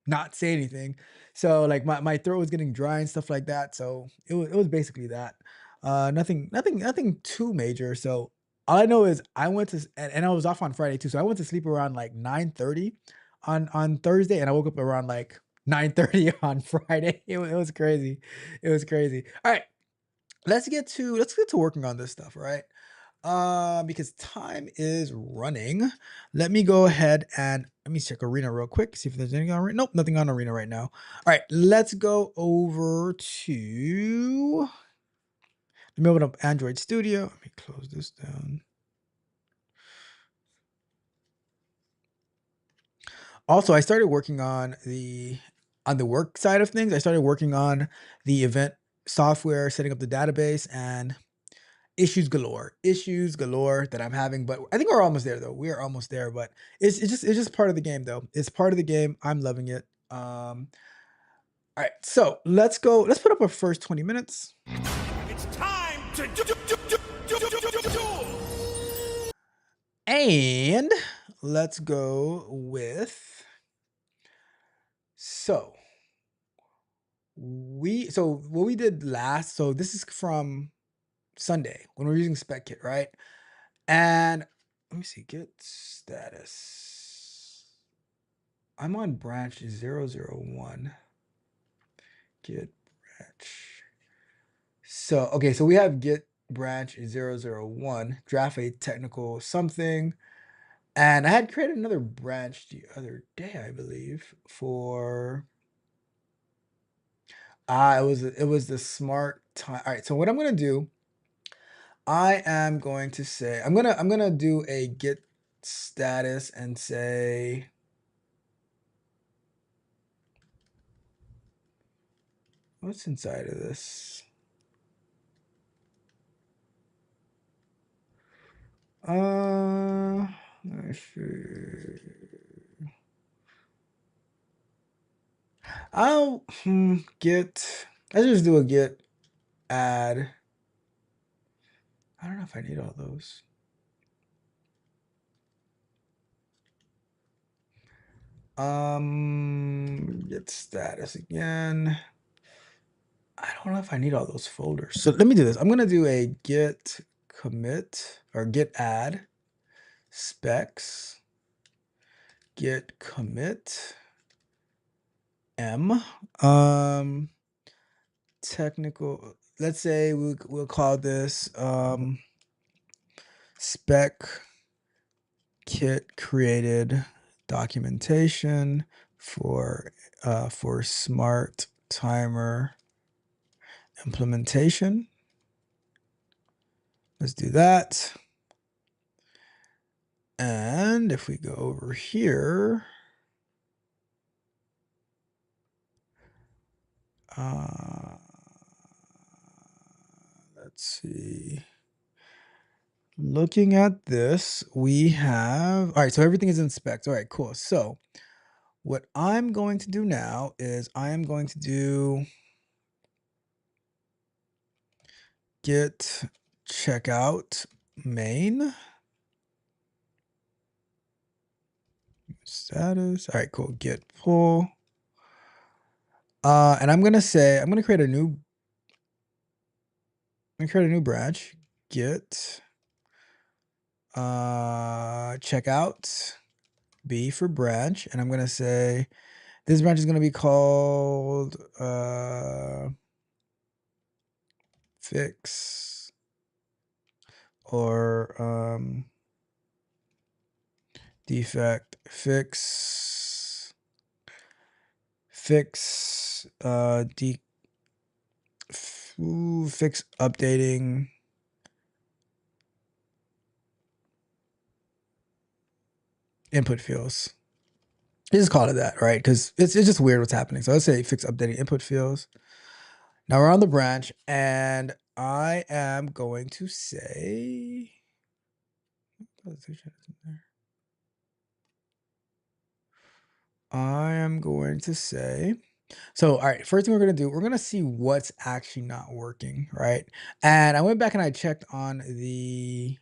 not say anything. So like my throat was getting dry and stuff like that. So it was basically that. Nothing too major. So all I know is I went to and I was off on Friday too. So I went to sleep around like 9:30 on Thursday, and I woke up around like 9:30 on Friday. It was crazy. It was crazy. All right, let's get to working on this stuff, all right? Because time is running. Let me go ahead and let me check Arena real quick, see if there's anything on Arena. Nope, nothing on Arena right now. All right, let's go over to, let me open up Android Studio. Let me close this down. Also, I started working on the work side of things. I started working on the event software, setting up the database, and issues galore that I'm having, but I think we're almost there though. We are almost there, but it's just part of the game though. It's part of the game. I'm loving it. All right, so let's go. Let's put up our first 20 minutes. It's time to duel! And let's go with, so what we did last, so this is from Sunday when we're using spec kit, right? And let me see, get status. I'm on branch 001. Get branch. So, okay, so we have get branch 001, draft a technical something. And I had created another branch the other day, I believe, for it was the smart time. All right, so what I'm gonna do, I am going to say I'm gonna do a get status and say, what's inside of this? Let's see. I'll get. Let's just do a get add. I don't know if I need all those. Get status again. I don't know if I need all those folders. So let me do this. I'm gonna do a get commit or get add specs get commit m technical. Let's say we'll call this spec kit created documentation for smart timer implementation. Let's do that. And if we go over here, let's see. Looking at this, we have, all right, so everything is in specs. All right, cool. So what I'm going to do now is I am going to do get checkout main status. All right, cool. Get pull. And I'm gonna create a new branch. Get checkout B for branch, and I'm gonna say this branch is gonna be called fix or defect fix fix fix updating input fields. Just call it that, right? Because it's just weird what's happening. So let's say fix updating input fields. Now we're on the branch, and I am going to say, I am going to say, So, all right, first thing we're gonna do, we're gonna see what's actually not working, right? And I went back and I checked on the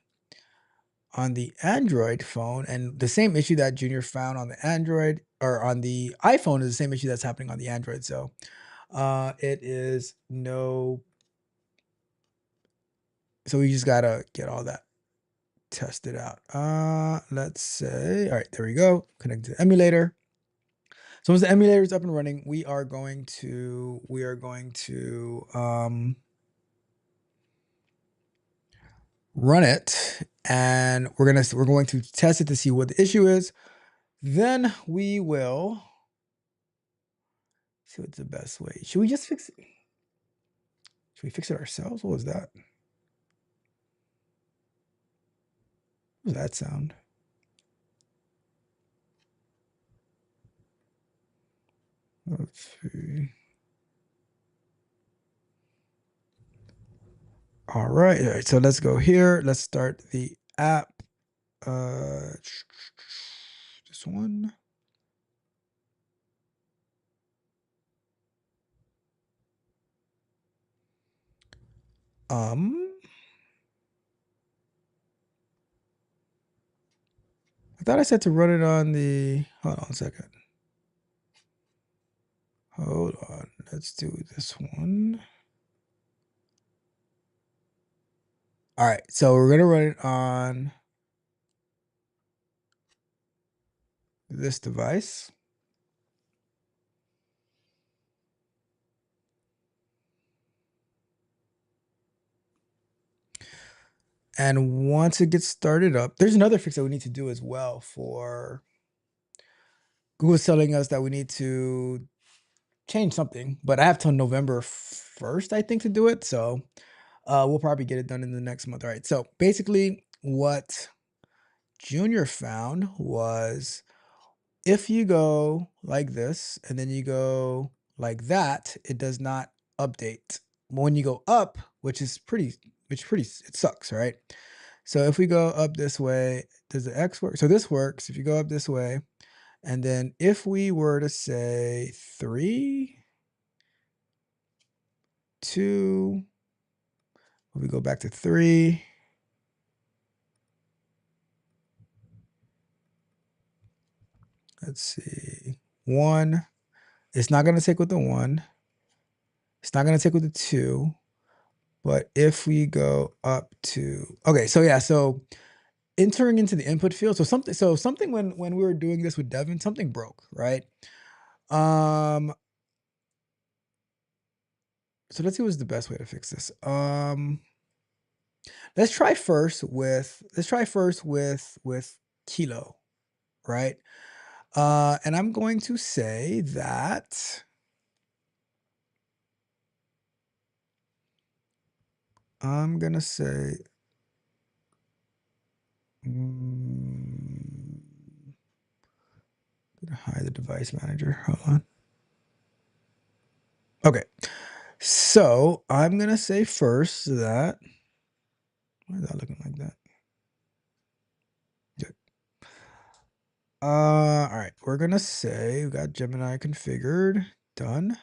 Android phone, and the same issue that Junior found on the Android or on the iPhone is the same issue that's happening on the Android. So, it is no. So we just gotta get all that tested out. Let's say, all right, there we go. Connect to the emulator. So once the emulator is up and running, we are going to run it, and we're going to test it to see what the issue is. Then we will see what's the best way. Should we just fix it? Should we fix it ourselves? What was that? What was that sound? Let's see. All right, so let's go here. Let's start the app. This one. I thought I said to run it on the, hold on a second. Hold on, let's do this one. All right, so we're gonna run it on this device. And once it gets started up, there's another fix that we need to do as well for Google's telling us that we need to change something, but I have till November 1st, I think, to do it. So we'll probably get it done in the next month. All right, so basically what Junior found was if you go like this and then you go like that, it does not update. But when you go up, which it sucks, right? So if we go up this way, does the X work? So this works if you go up this way. And then if we were to say 3, 2, we go back to 3. Let's see, 1. It's not going to take with the 1. It's not going to take with the 2. But if we go up to, okay, so yeah, so entering into the input field, so something when we were doing this with Devin, something broke, right? So let's see what's the best way to fix this. Let's try first with Kilo, right? And I'm going to say that I'm gonna say gonna hide the device manager. Hold on. Okay, so I'm gonna say first that, why is that looking like that? Good. All right, we're gonna say we got Gemini configured, done.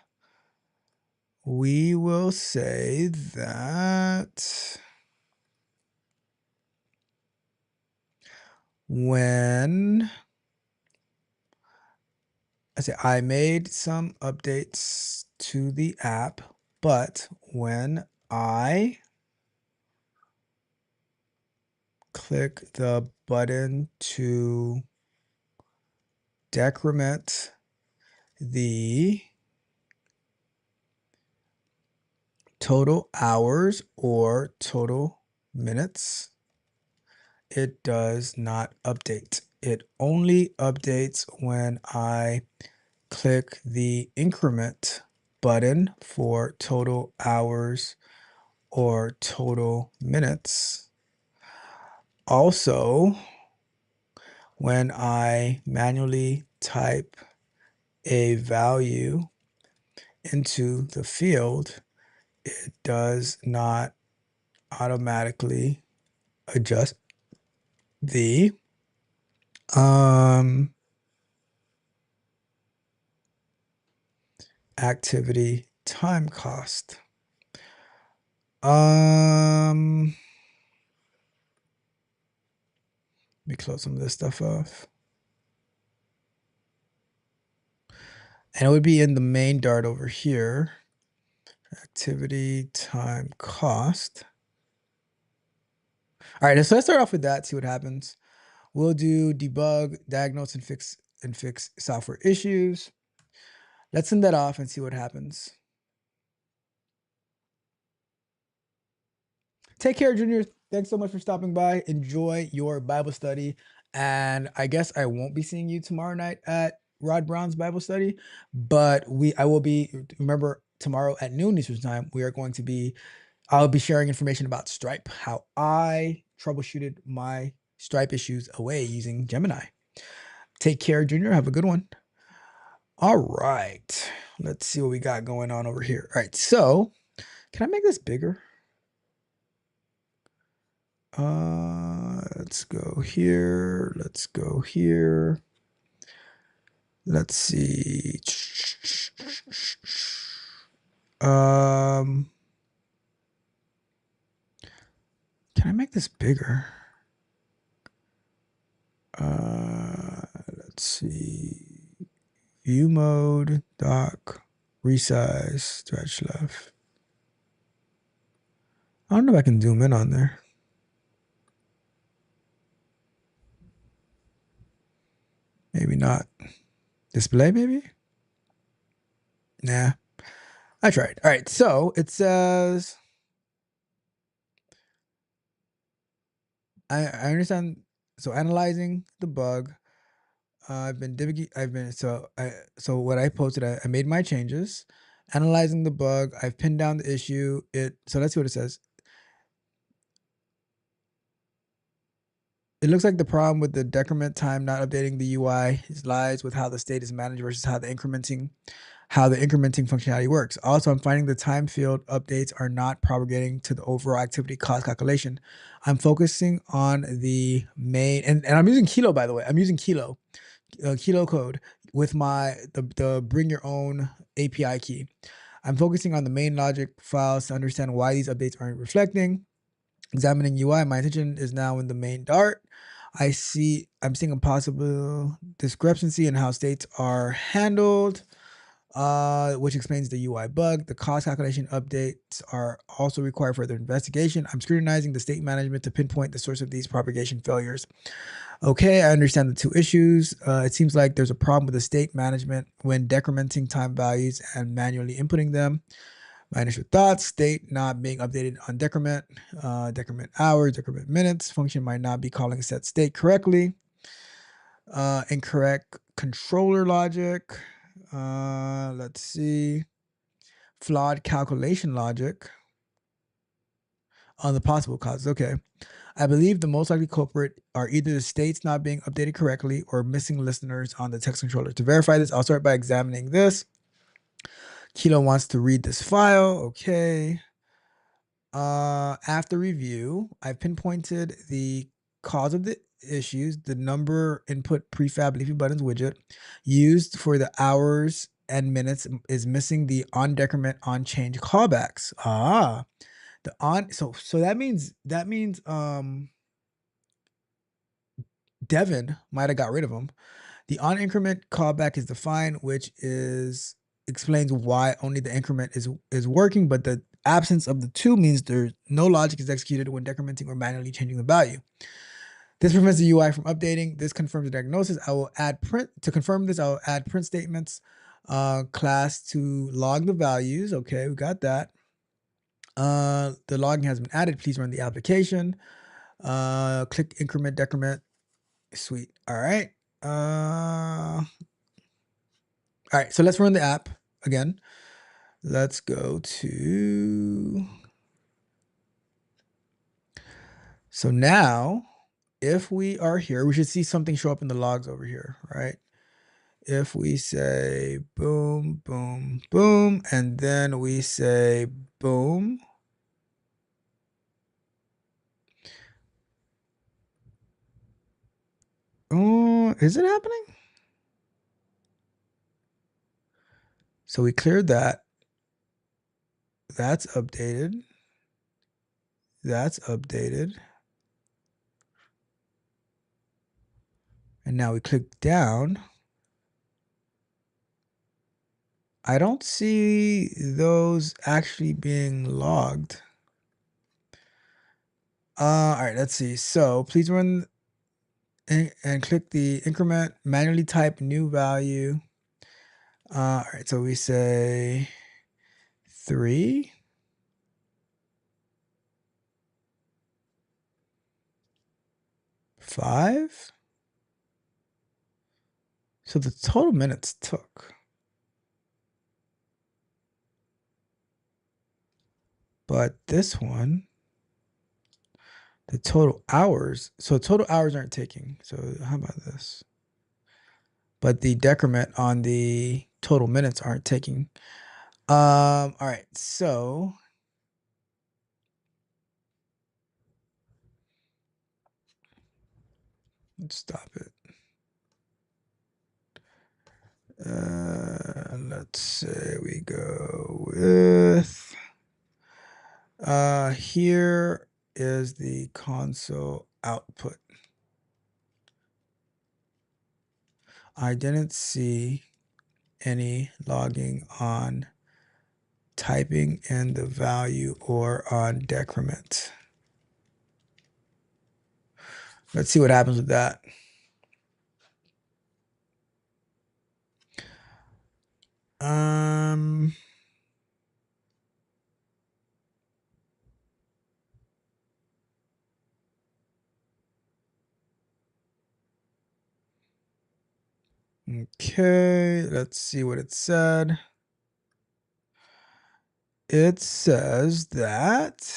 We will say that when I made some updates to the app, but when I click the button to decrement the total hours or total minutes, it does not update. It only updates when I click the increment button for total hours or total minutes. Also, when I manually type a value into the field, it does not automatically adjust the activity time cost. Let me close some of this stuff off. And it would be in the main Dart over here. Activity time cost. All right, so let's start off with that, see what happens. We'll do debug, diagnose, and fix software issues. Let's send that off and see what happens. Take care, juniors. Thanks so much for stopping by. Enjoy your Bible study. And I guess I won't be seeing you tomorrow night at Rod Brown's Bible study, but I will be, remember, tomorrow at noon Eastern time, I'll be sharing information about Stripe, how I troubleshooted my Stripe issues away using Gemini. Take care, Junior. Have a good one. All right. Let's see what we got going on over here. All right. So can I make this bigger? Let's go here. Let's go here. Let's see. Can I make this bigger? Let's see. View mode, dock, resize, stretch left. I don't know if I can zoom in on there. Maybe not. Display, maybe? Nah. I tried. All right. So it says, I understand. So analyzing the bug. So what I posted, I made my changes. Analyzing the bug. I've pinned down the issue. So let's see what it says. It looks like the problem with the decrement time not updating the UI lies with how the state is managed versus how the incrementing functionality works. Also, I'm finding the time field updates are not propagating to the overall activity cost calculation. I'm focusing on the main, and I'm using Kilo, by the way. I'm using Kilo code with the bring your own API key. I'm focusing on the main logic files to understand why these updates aren't reflecting. Examining UI, my attention is now in the main Dart. I'm seeing a possible discrepancy in how states are handled, which explains the UI bug. The cost calculation updates are also require further investigation. I'm scrutinizing the state management to pinpoint the source of these propagation failures. Okay, I understand the two issues. It seems like there's a problem with the state management when decrementing time values and manually inputting them. My initial thoughts: state not being updated on decrement, decrement hours, decrement minutes. Function might not be calling set state correctly. Incorrect controller logic. Let's see. Flawed calculation logic on the possible causes. Okay. I believe the most likely culprit are either the states not being updated correctly or missing listeners on the text controller. To verify this, I'll start by examining this. Kilo wants to read this file. Okay. After review, I've pinpointed the cause of the issues. The number input prefab leafy buttons widget used for the hours and minutes is missing the on decrement on change callbacks. So that means Devin might have got rid of them. The on increment callback is defined, which explains why only the increment is working, but the absence of the two means there's no logic is executed when decrementing or manually changing the value. This prevents the UI from updating. This confirms the diagnosis. I will add print to confirm this. I will add print statements class to log the values. Okay, we got that. The logging has been added. Please run the application. Click increment decrement. Sweet. All right. All right. So let's run the app again. Let's go to. So now, if we are here, we should see something show up in the logs over here, right? If we say boom, boom, boom, and then we say boom. Oh, is it happening? So we cleared that. That's updated. That's updated. And now we click down. I don't see those actually being logged. All right, let's see. So please run and click the increment, manually type new value. All right, so we say 3. 5. So the total minutes took. But this one, the total hours, so total hours aren't taking. So how about this? But the decrement on the total minutes aren't taking. All right, so let's stop it. Let's say we go with here is the console output. I didn't see any logging on typing in the value or on decrement. Let's see what happens with that. Okay, let's see what it said. It says that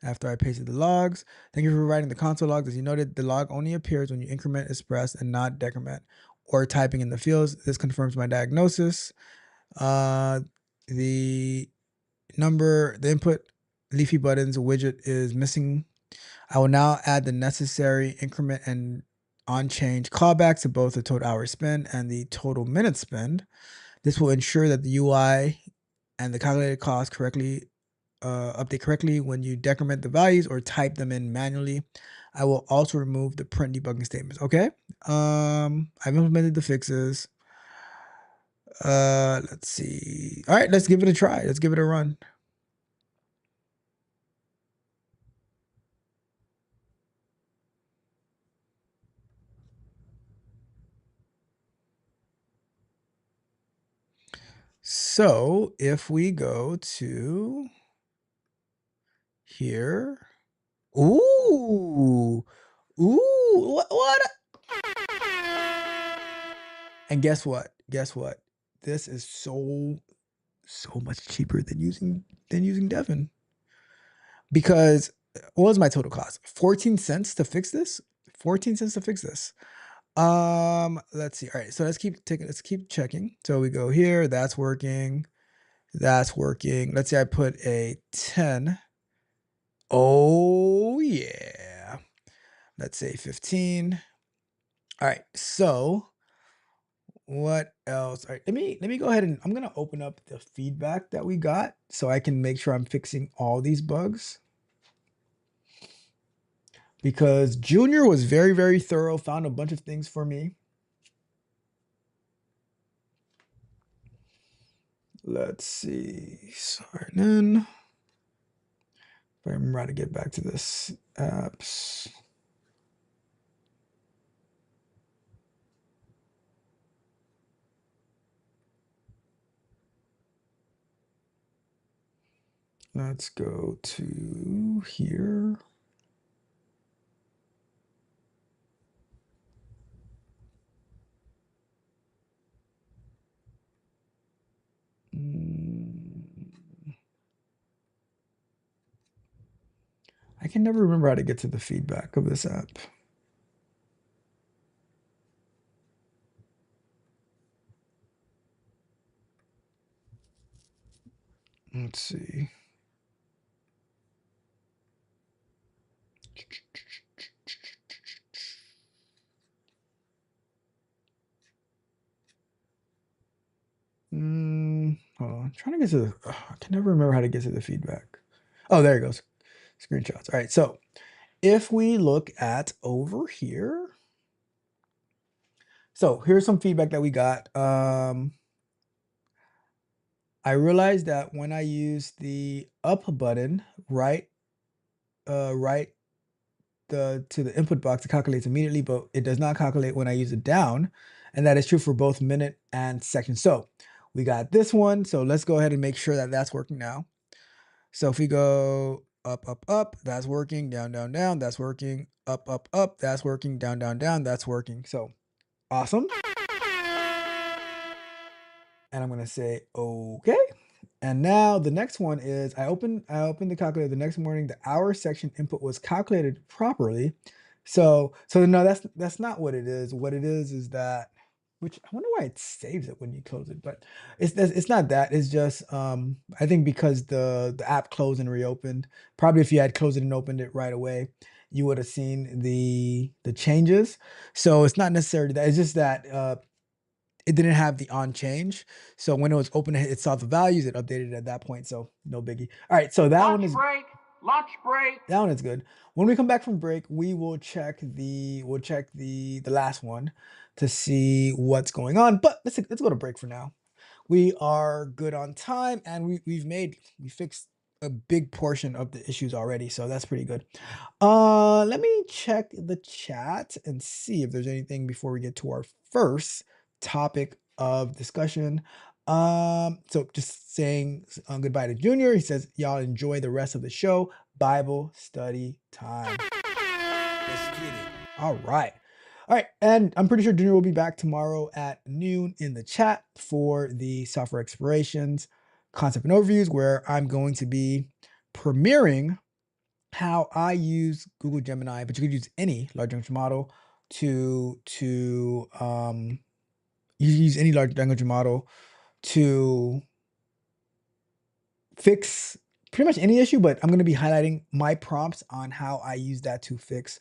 after I pasted the logs, thank you for providing the console logs. As you noted, the log only appears when you increment is pressed and not decrement or typing in the fields. This confirms my diagnosis. The input leafy buttons widget is missing. I will now add the necessary increment and on change callbacks to both the total hour spent and the total minute spent. This will ensure that the UI and the calculated cost correctly update correctly when you decrement the values or type them in manually. I will also remove the print debugging statements. Okay. I've implemented the fixes. Let's see. All right, let's give it a try. Let's give it a run. So if we go to here, ooh, what? And guess what? Guess what? This is so much cheaper than using Devin. Because what was my total cost? 14 cents to fix this? 14 cents to fix this. Let's see. All right, so let's keep checking. So we go here, that's working. That's working. Let's say I put a 10. Oh yeah. Let's say 15. All right, so what else? All right, let me go ahead and I'm gonna open up the feedback that we got so I can make sure I'm fixing all these bugs. Because Junior was very, very thorough, found a bunch of things for me. Let's see. Sign in. If I remember how to get back to this apps. Let's go to here. I can never remember how to get to the feedback of this app. Let's see. trying to get to the, I can never remember how to get to the feedback. Oh, there it goes. Screenshots. All right. So if we look at over here, so here's some feedback that we got. I realized that when I use the up button, right to the input box, it calculates immediately, but it does not calculate when I use it down. And that is true for both minute and section. So we got this one. So let's go ahead and make sure that that's working now. So if we go up, up, up, that's working, down, down, down, that's working, up, up, up, that's working, down, down, down, that's working. So awesome. And I'm going to say, okay. And now the next one is I opened the calculator the next morning. The hour section input was calculated properly. So no, that's not what it is. What it is that, which I wonder why it saves it when you close it, but it's not that. It's just I think because the app closed and reopened. Probably if you had closed it and opened it right away, you would have seen the changes. So it's not necessarily that. It's just that it didn't have the on change. So when it was open, it saw the values, it updated it at that point. So no biggie. All right. So that one is Lunch break. that one is good. When we come back from break, we will check the last one to see what's going on. But let's go to break for now. We are good on time, and we fixed a big portion of the issues already, so that's pretty good. Let me check the chat and see if there's anything before we get to our first topic of discussion. So just saying goodbye to Junior. He says, y'all enjoy the rest of the show. Bible study time. Let's get it. All right. All right. And I'm pretty sure Junior will be back tomorrow at noon in the chat for the software explorations, concept and overviews, where I'm going to be premiering how I use Google Gemini, but you could use any large language model to you use any large language model to fix pretty much any issue, but I'm going to be highlighting my prompts on how I use that to fix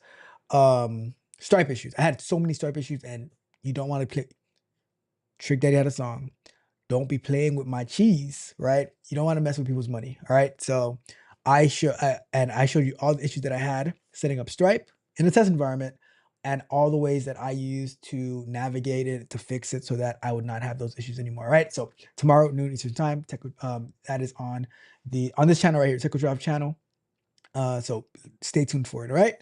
Stripe issues. I had so many Stripe issues, and you don't want to play. Trick Daddy had a song. Don't be playing with my cheese, right? You don't want to mess with people's money, all right? So I showed you all the issues that I had setting up Stripe in a test environment, and all the ways that I used to navigate it to fix it so that I would not have those issues anymore. All right. So tomorrow, noon Eastern time, that is on this channel right here, Tech Drive channel. So stay tuned for it. All right.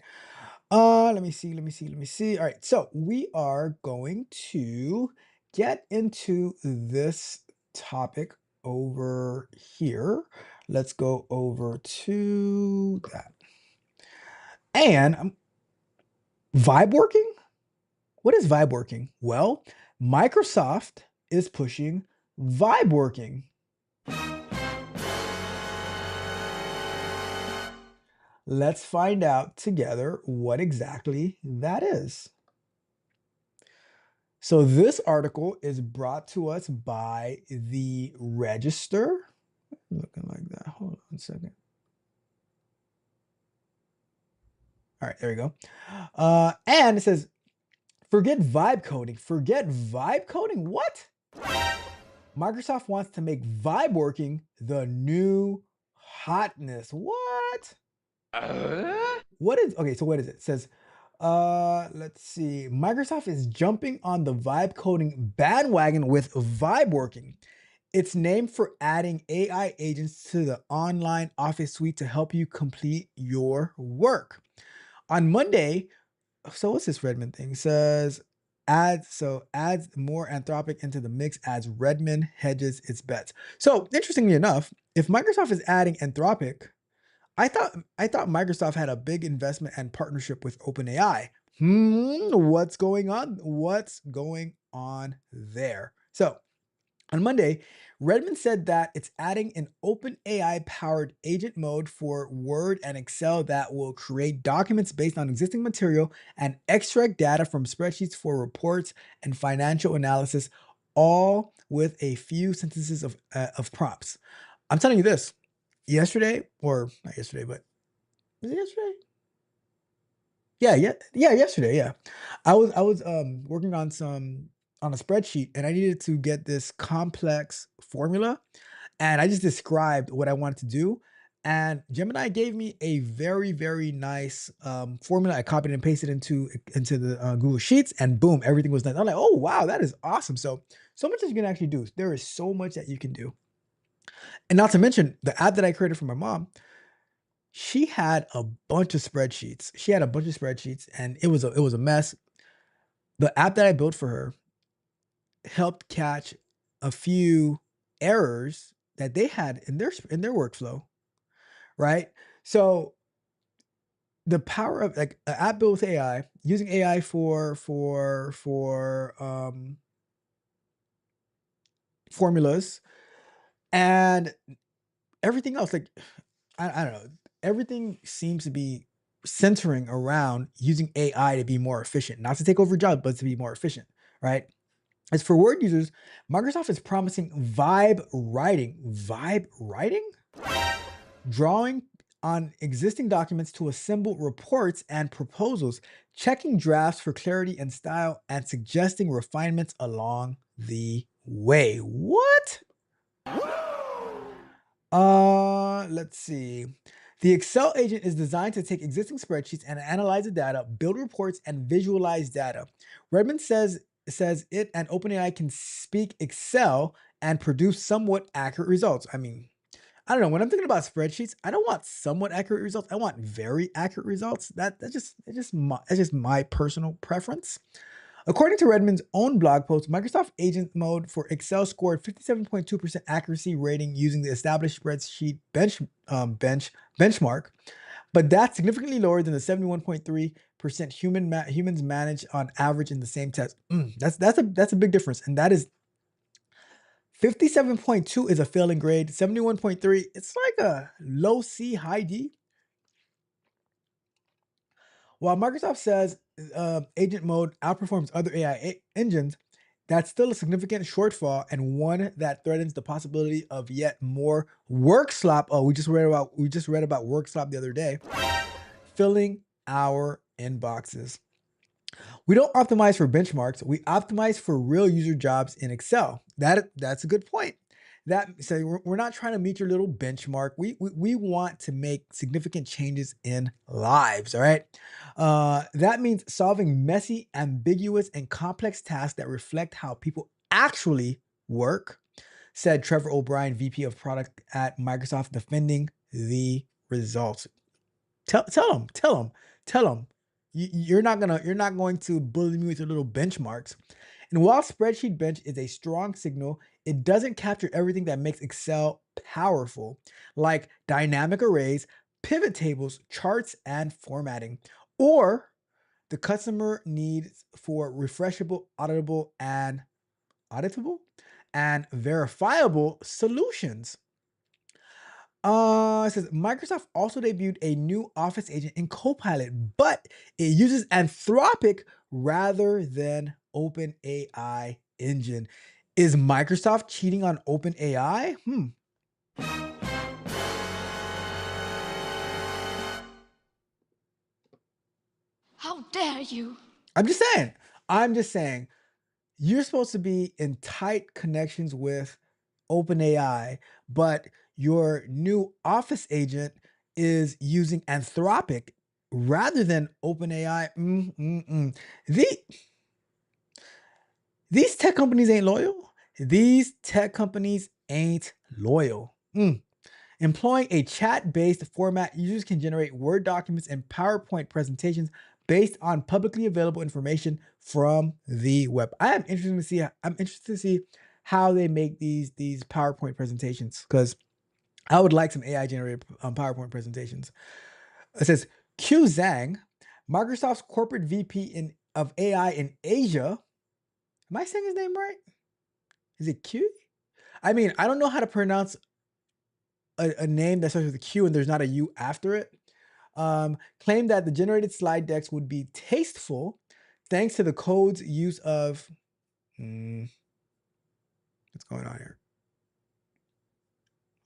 Let me see. All right. So we are going to get into this topic over here. Let's go over to that. And vibe working? What is vibe working? Well, Microsoft is pushing vibe working. Let's find out together what exactly that is. So this article is brought to us by the Register. Looking like that. Hold on a second. All right, there we go. And it says, forget vibe coding. Forget vibe coding? What? Microsoft wants to make vibe working the new hotness. What? What is, okay, so what is it? It says, let's see. Microsoft is jumping on the vibe coding bandwagon with vibe working. It's named for adding AI agents to the online Office suite to help you complete your work. On Monday, so what's this Redmond thing? It says adds more Anthropic into the mix as Redmond hedges its bets. So interestingly enough, if Microsoft is adding Anthropic, I thought Microsoft had a big investment and partnership with OpenAI. What's going on? What's going on there? So on Monday, Redmond said that it's adding an OpenAI-powered agent mode for Word and Excel that will create documents based on existing material and extract data from spreadsheets for reports and financial analysis, all with a few sentences of prompts. I'm telling you this, yesterday, or not yesterday, but was it yesterday? Yeah, yesterday, yeah. I was working on a spreadsheet, and I needed to get this complex formula, and I just described what I wanted to do. And Gemini gave me a very, very nice formula. I copied and pasted into the Google Sheets, and boom, everything was done. I'm like, oh wow, that is awesome. So much that you can actually do. There is so much that you can do. And not to mention the app that I created for my mom. She had a bunch of spreadsheets. And it was a mess. The app that I built for her helped catch a few errors that they had in their workflow, right? So the power of like an app built with AI, using AI for formulas and everything else, like I don't know, everything seems to be centering around using AI to be more efficient, not to take over jobs, but to be more efficient, right? As for word users, Microsoft is promising vibe writing. Vibe writing? Drawing on existing documents to assemble reports and proposals, checking drafts for clarity and style, and suggesting refinements along the way. What? Let's see. The Excel agent is designed to take existing spreadsheets and analyze the data, build reports, and visualize data. Redmond says it and OpenAI can speak Excel and produce somewhat accurate results. I mean, I don't know. When I'm thinking about spreadsheets, I don't want somewhat accurate results. I want very accurate results. That's just my personal preference. According to Redmond's own blog post, Microsoft Agent Mode for Excel scored 57.2% accuracy rating using the established spreadsheet benchmark, but that's significantly lower than the 71.3% humans manage on average in the same test. That's a big difference, and that is 57.2 is a failing grade. 71.3, it's like a low C, high D. While Microsoft says agent mode outperforms other AI engines, that's still a significant shortfall and one that threatens the possibility of yet more work slop. Oh, we just read about work slop the other day, filling our inboxes. We don't optimize for benchmarks. We optimize for real user jobs in Excel. That's a good point. So we're not trying to meet your little benchmark. We want to make significant changes in lives. All right. That means solving messy, ambiguous, and complex tasks that reflect how people actually work, said Trevor O'Brien, VP of Product at Microsoft, defending the results. Tell them. You're not going to bully me with your little benchmarks. And while Spreadsheet Bench is a strong signal, it doesn't capture everything that makes Excel powerful, like dynamic arrays, pivot tables, charts, and formatting, or the customer needs for refreshable, auditable, and verifiable solutions. It says Microsoft also debuted a new Office agent in Copilot, but it uses Anthropic rather than OpenAI engine. Is Microsoft cheating on OpenAI? How dare you? I'm just saying, you're supposed to be in tight connections with OpenAI, but your new Office agent is using Anthropic rather than OpenAI. These tech companies ain't loyal. Employing a chat-based format, users can generate Word documents and PowerPoint presentations based on publicly available information from the web. I'm interested to see how they make these PowerPoint presentations, because I would like some AI generated PowerPoint presentations. It says Q Zhang, Microsoft's corporate VP of AI in Asia. Am I saying his name right? Is it Q? I mean, I don't know how to pronounce a name that starts with a Q and there's not a U after it. Claimed that the generated slide decks would be tasteful thanks to the code's use of what's going on here?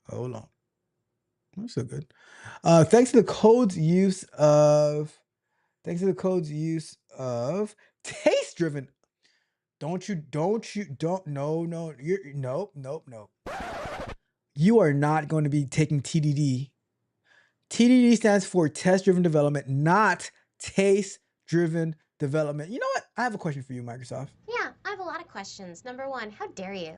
Hold on. That's so good. Thanks to the code's use of taste-driven. Nope. you are not going to be taking TDD. TDD stands for test-driven development, not taste-driven development. You know what? I have a question for you, Microsoft. Yeah, I have a lot of questions. Number one, how dare you?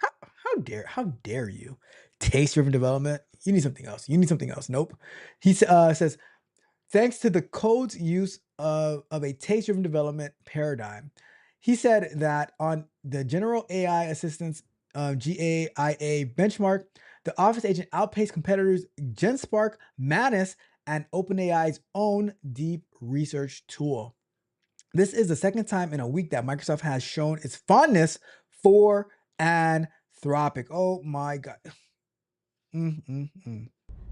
How dare you? Taste-driven development? You need something else. You need something else. Nope. He says, thanks to the code's use of a taste-driven development paradigm. He said that on the General AI Assistance GAIA benchmark, the Office agent outpaced competitors GenSpark, Manus, and OpenAI's own deep research tool. This is the second time in a week that Microsoft has shown its fondness for Anthropic. Oh my God.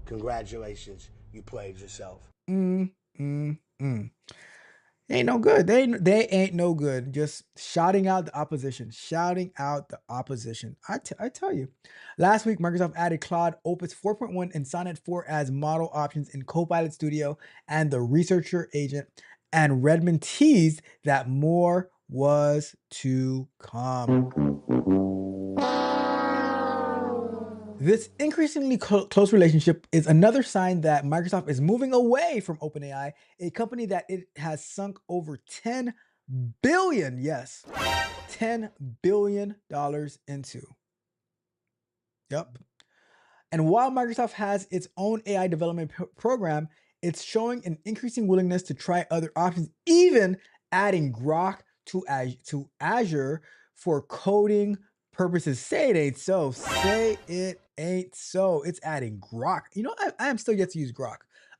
Congratulations, you played yourself. Ain't no good. They ain't no good. Just shouting out the opposition. Shouting out the opposition. I tell you. Last week, Microsoft added Claude Opus 4.1 and Sonnet 4 as model options in Copilot Studio and the Researcher Agent. And Redmond teased that more was to come. This increasingly close relationship is another sign that Microsoft is moving away from OpenAI, a company that it has sunk over $10 billion, yes, $10 billion into. Yep. And while Microsoft has its own AI development program, it's showing an increasing willingness to try other options, even adding Grok to Azure for coding purposes. Say it ain't so. Say it ain't so. It's adding Grok. You know, I am still yet to use Grok.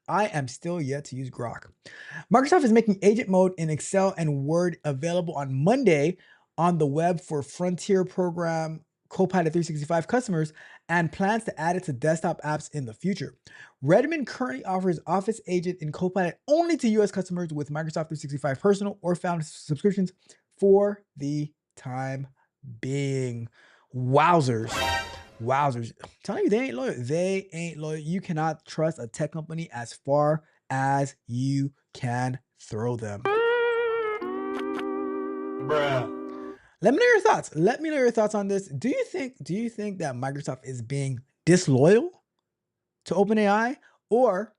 Microsoft is making agent mode in Excel and Word available on Monday on the web for Frontier program Copilot 365 customers and plans to add it to desktop apps in the future. Redmond currently offers Office Agent in Copilot only to US customers with Microsoft 365 personal or family subscriptions for the time being. Wowzers. I'm telling you, they ain't loyal. They ain't loyal. You cannot trust a tech company as far as you can throw them. Bruh. Let me know your thoughts. Let me know your thoughts on this. Do you think that Microsoft is being disloyal to OpenAI, or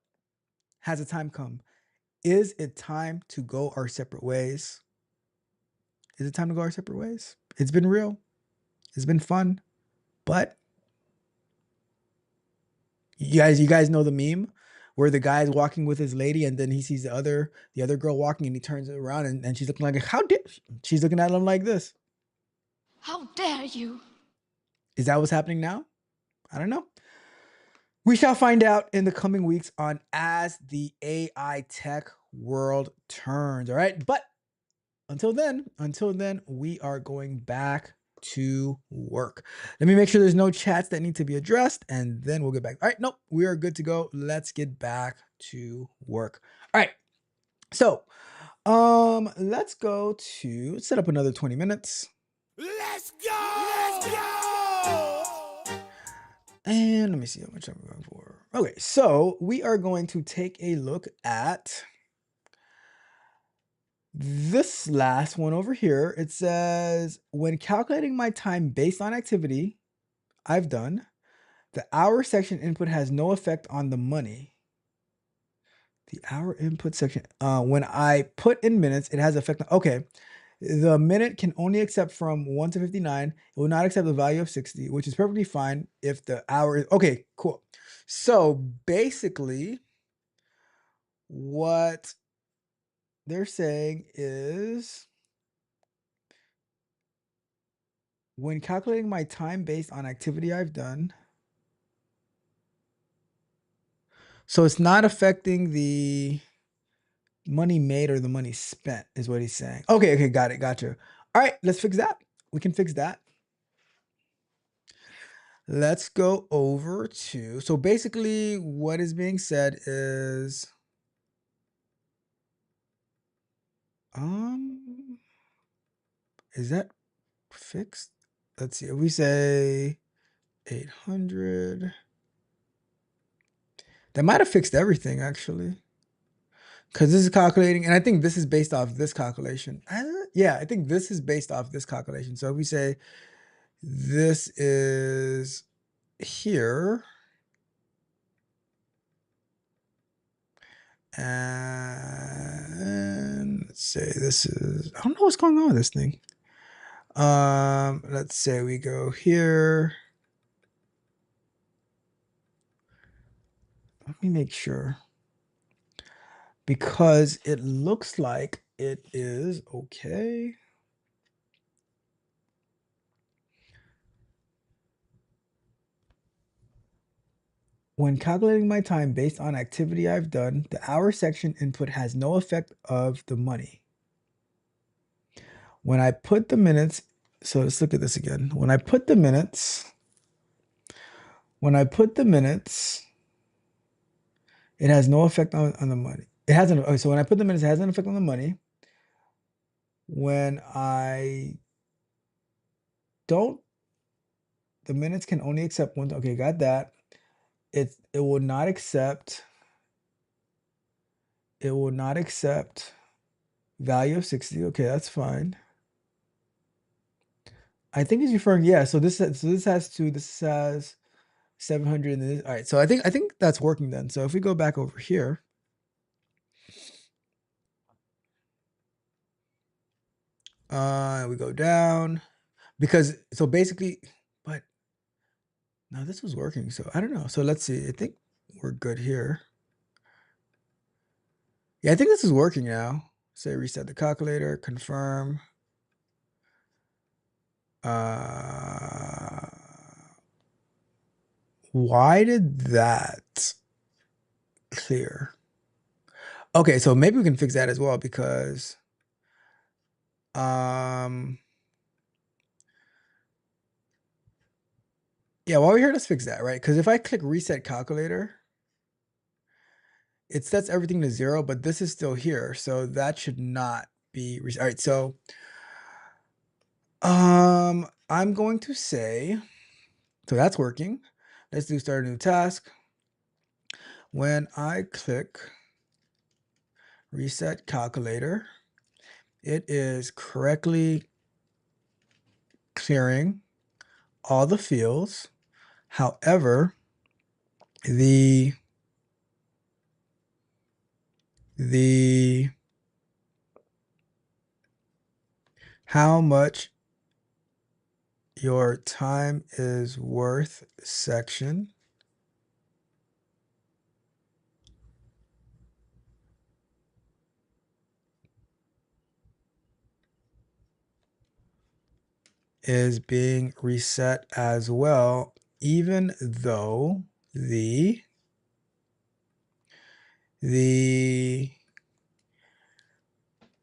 has the time come? Is it time to go our separate ways? Is it time to go our separate ways? It's been real. It's been fun. But you guys know the meme where the guy's walking with his lady and then he sees the other girl walking and he turns around and she's looking like, she's looking at him like this. How dare you? Is that what's happening now? I don't know. We shall find out in the coming weeks on as the AI tech world turns. All right. But until then, we are going back to work. Let me make sure there's no chats that need to be addressed and then we'll get back. All right. Nope. We are good to go. Let's get back to work. All right. So, let's set up another 20 minutes. Let's go! And let me see how much I'm going for. Okay, so we are going to take a look at this last one over here. It says, when calculating my time based on activity I've done, the hour section input has no effect on the money. The hour input section, when I put in minutes, it has effect. Okay. The minute can only accept from 1 to 59. It will not accept the value of 60, which is perfectly fine if the hour is okay, cool. So basically, what they're saying is when calculating my time based on activity I've done, so it's not affecting the money made or the money spent, is what he's saying. Okay, got it, gotcha. All right, let's fix that. We can fix that. Let's go over to, so basically what is being said is, is that fixed? Let's see, if we say 800, that might have fixed everything actually. Because this is calculating, and I think this is based off this calculation. Yeah, I think this is based off this calculation. So if we say this is here, And let's say this is, I don't know what's going on with this thing. Let's say we go here. Let me make sure, because it looks like it is okay. When calculating my time based on activity I've done, the hour section input has no effect of the money. When I put the minutes, so let's look at this again. When I put the minutes, it has no effect on the money. It has an, so when I put the minutes, it has an effect on the money. When I don't, the minutes can only accept one. Okay, got that. It will not accept. It will not accept value of 60. Okay, that's fine. I think it's referring, yeah. So this has 700 and this, all right. So I think that's working then. So if we go back over here, we go down, because so basically, but no, this was working. So I don't know. So let's see. I think we're good here. Yeah, I think this is working now. Say reset the calculator, confirm. Why did that clear? Okay, so maybe we can fix that as well, because yeah, while we're here, let's fix that, right? Because if I click reset calculator, it sets everything to 0, but this is still here, so that should not be all right. So I'm going to say, so that's working. Let's do start a new task. When I click reset calculator, it is correctly clearing all the fields. However, the how much your time is worth section is being reset as well, even though the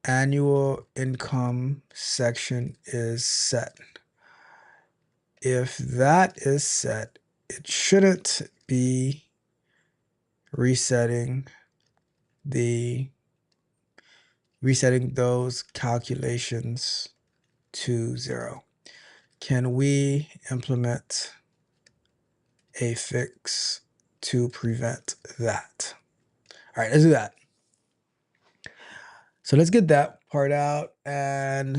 annual income section is set. If that is set, it shouldn't be resetting those calculations to 0. Can we implement a fix to prevent that? All right, let's do that. So let's get that part out, and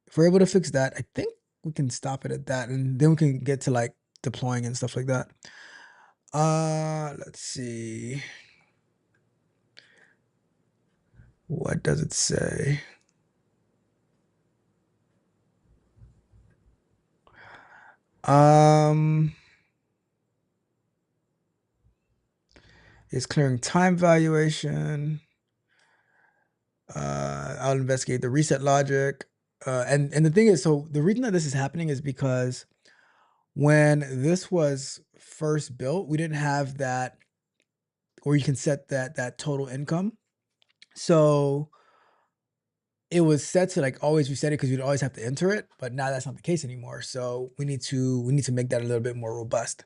if we're able to fix that, I think we can stop it at that, and then we can get to like deploying and stuff like that. Let's see. What does it say? It's clearing time valuation. I'll investigate the reset logic. And the thing is, so the reason that this is happening is because when this was first built, we didn't have that, or you can set that total income. So it was set to like always reset it, because you'd always have to enter it, but now that's not the case anymore. So we need to make that a little bit more robust.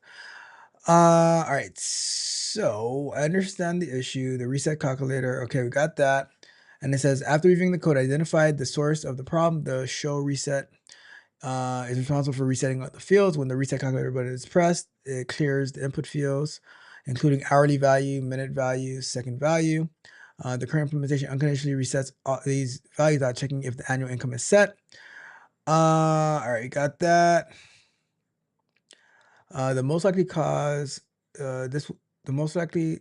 All right, so I understand the issue, the reset calculator. Okay, we got that. And it says, after reviewing the code, identified the source of the problem. The show reset is responsible for resetting the fields. When the reset calculator button is pressed, it clears the input fields, including hourly value, minute value, second value. The current implementation unconditionally resets all these values without checking if the annual income is set. All right, got that. The most likely cause, the most likely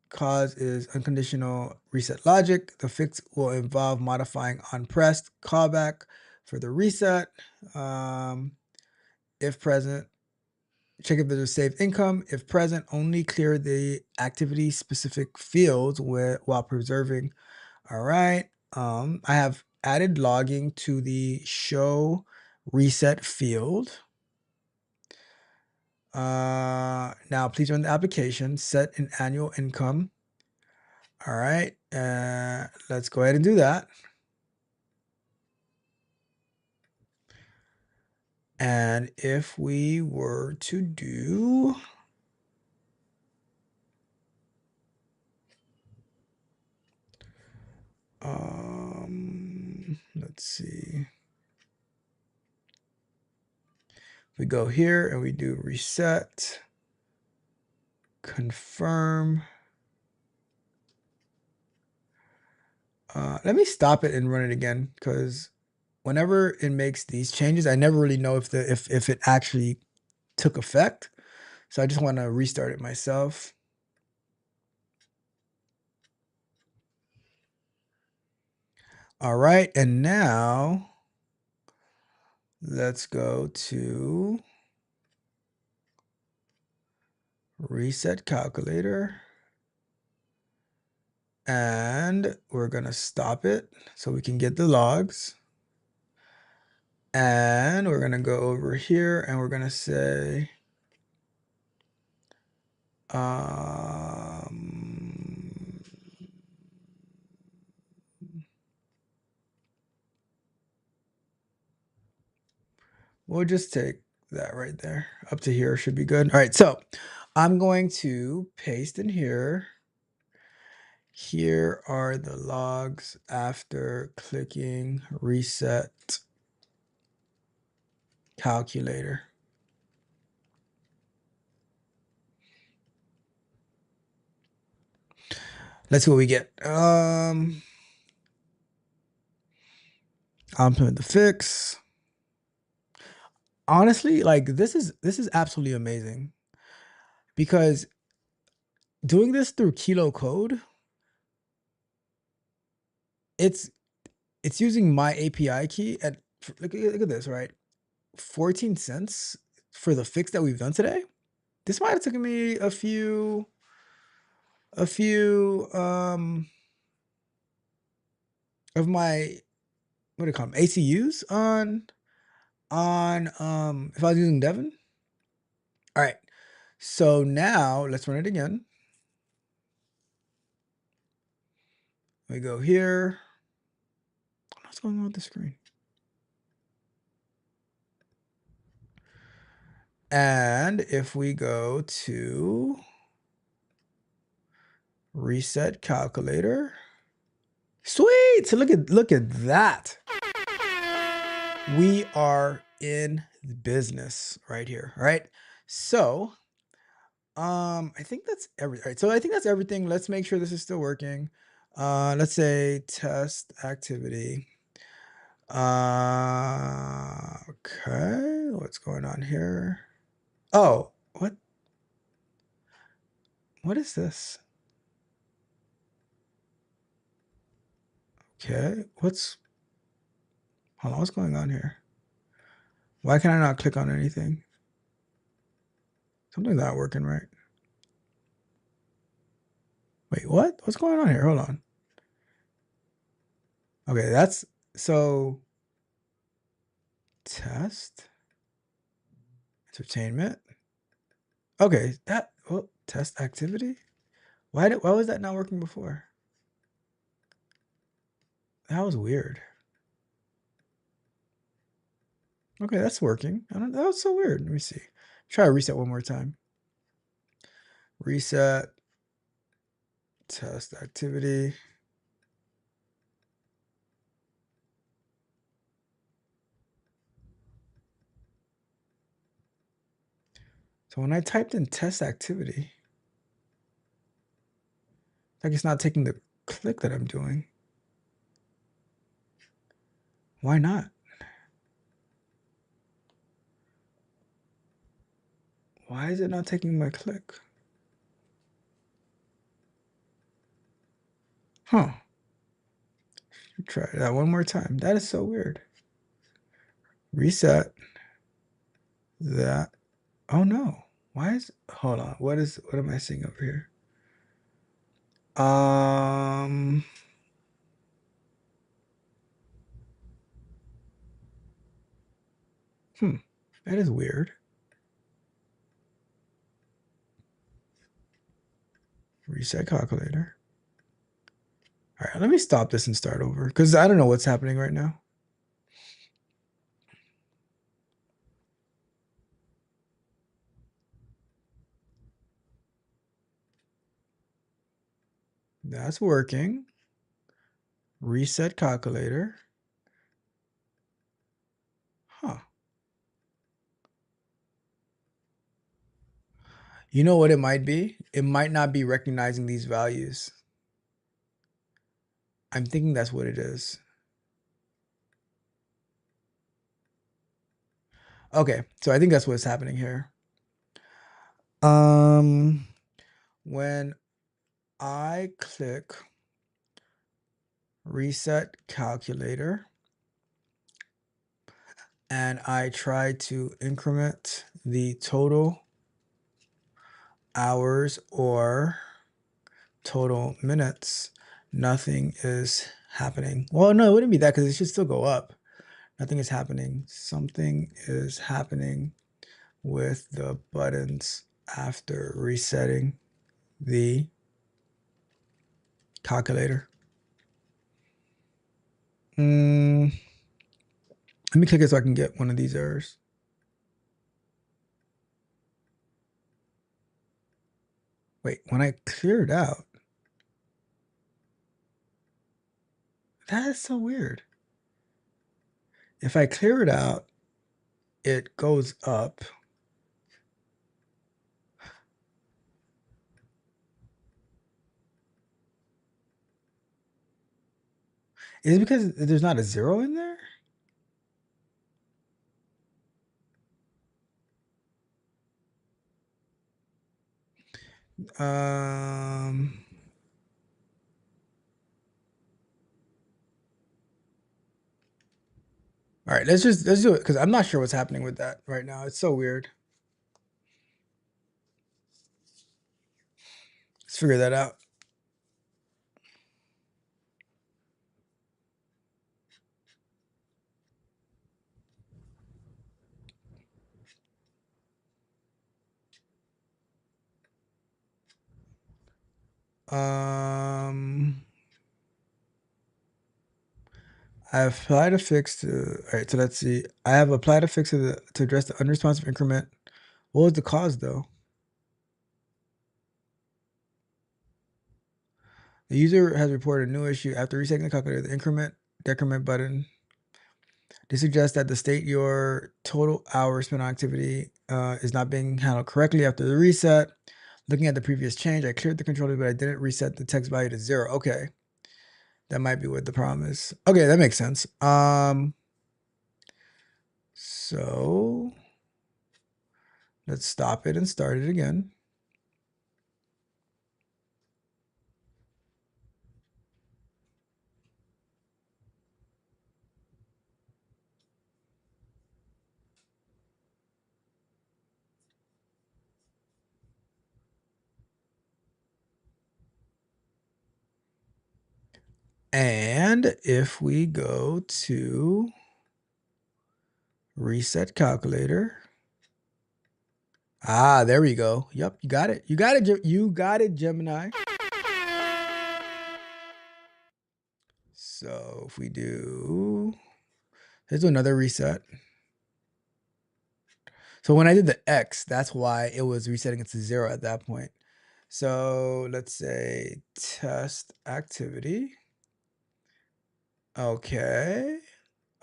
cause is unconditional reset logic. The fix will involve modifying onPressed callback for the reset. If present, check if there's a saved income. If present, only clear the activity specific fields while preserving. All right. I have added logging to the show reset field. Now please run the application, set an annual income. All right. Let's go ahead and do that. And if we were to do let's see. We go here and we do reset, confirm. Let me stop it and run it again, because whenever it makes these changes, I never really know if it actually took effect. So I just want to restart it myself. All right, and now let's go to reset calculator. And we're going to stop it so we can get the logs. And we're going to go over here and we're going to say, we'll just take that right there. Up to here should be good. All right, so I'm going to paste in here. Here are the logs after clicking reset calculator. Let's see what we get. I'll implement the fix. Honestly, like this is absolutely amazing, because doing this through Kilo Code, it's using my API key at look at this, right? 14 cents for the fix that we've done today. This might have taken me a few of my, what do you call them, ACUs on if I was using Devon. All right, so now let's run it again. We go here. What's going on with the screen? And if we go to reset calculator, sweet. So look at that. We are in business right here. All right. So I think that's everything. All right. So I think that's everything. Let's make sure this is still working. Let's say test activity. Okay. What's going on here? Oh, what is this? Okay, hold on, what's going on here? Why can I not click on anything? Something's not working right. Wait, what? What's going on here? Hold on. Okay, that's so test entertainment. Okay, test activity. Why was that not working before? That was weird. Okay, that's working. That was so weird. Let me see. Try to reset one more time. Reset test activity. So when I typed in test activity, like it's not taking the click that I'm doing. Why not? Why is it not taking my click? Huh. Try that one more time. That is so weird. Reset that. Oh no. Why is, hold on. What am I seeing over here? That is weird. Reset calculator. All right, let me stop this and start over because I don't know what's happening right now. That's working. Reset calculator. Huh. You know what it might be? It might not be recognizing these values. I'm thinking that's what it is. Okay, so I think that's what's happening here. When I click reset calculator and I try to increment the total hours or total minutes, nothing is happening. Well, no, it wouldn't be that because it should still go up. Nothing is happening. Something is happening with the buttons after resetting the calculator. Let me click it so I can get one of these errors. Wait, when I clear it out, that is so weird. If I clear it out, it goes up. Is it because there's not a zero in there? All right, let's do it because I'm not sure what's happening with that right now. It's so weird. Let's figure that out. I have applied a fix to, all right, so let's see. I have applied a fix to address the unresponsive increment. What was the cause though? The user has reported a new issue after resetting the calculator, the increment decrement button. They suggest that the state your total hours spent on activity is not being handled correctly after the reset. Looking at the previous change, I cleared the controller, but I didn't reset the text value to 0. Okay. That might be what the problem is. Okay, that makes sense. So let's stop it and start it again. And if we go to reset calculator, there we go. Yep, you got it. You got it. You got it, Gemini. So if we do, let's do another reset. So when I did the X, that's why it was resetting it to 0 at that point. So let's say test activity. Okay.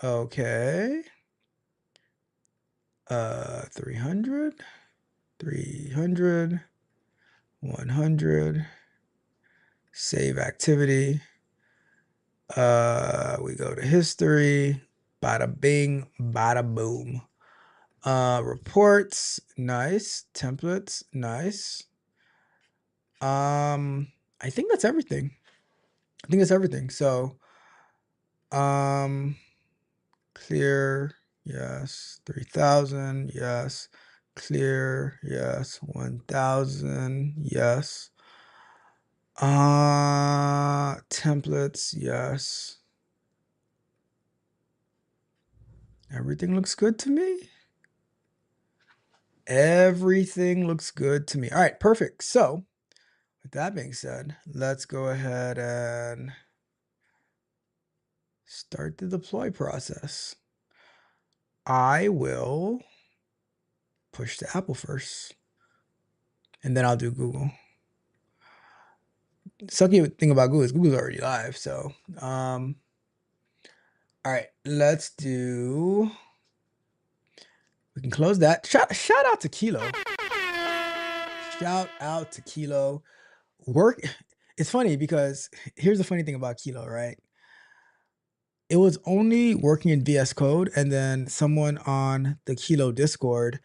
Okay. 300, 300, 100. Save activity. We go to history. Bada bing, bada boom. Reports, nice. Templates, nice. I think that's everything. I think that's everything. So, clear, yes. 3,000, yes. Clear, yes. 1,000, yes. Templates, yes. Everything looks good to me. Everything looks good to me. All right, perfect. So, with that being said, let's go ahead and start the deploy process. I will push to Apple first, and then I'll do Google. Sucky thing about Google is Google's already live. So, all right, let's do. We can close that. Shout out to Kilo. Shout out to Kilo. Work. It's funny because here's the funny thing about Kilo, right? It was only working in VS Code, and then someone on the Kilo Discord,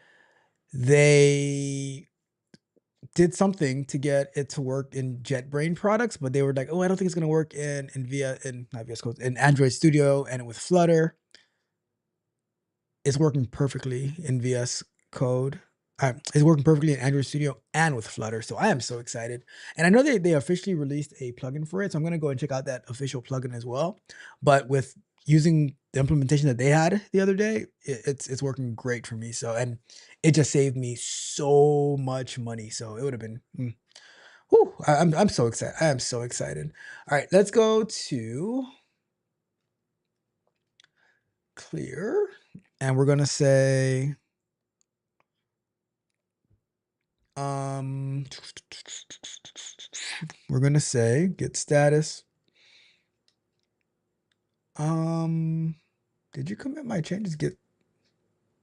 they did something to get it to work in JetBrains products, but they were like, "Oh, I don't think it's gonna work in not VS Code, in Android Studio and with Flutter." It's working perfectly in VS Code. It's working perfectly in Android Studio and with Flutter. So I am so excited. And I know they officially released a plugin for it. So I'm going to go and check out that official plugin as well. But with using the implementation that they had the other day, it's working great for me. So, and it just saved me so much money. So it would have been, whew, I'm so excited. I am so excited. All right, let's go to clear. And we're going to say, we're going to say get status. Did you commit my changes? Did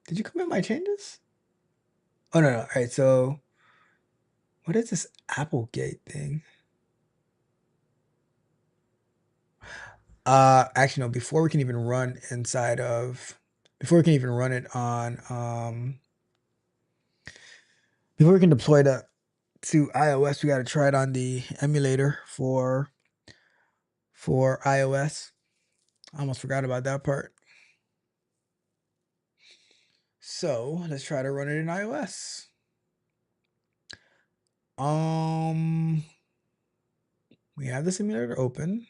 you commit my changes? Oh, no. All right. So what is this Applegate thing? Actually, no, before we can even run before we can even run it on, before we can deploy that to iOS, we got to try it on the emulator for iOS. I almost forgot about that part. So let's try to run it in iOS. We have the simulator open.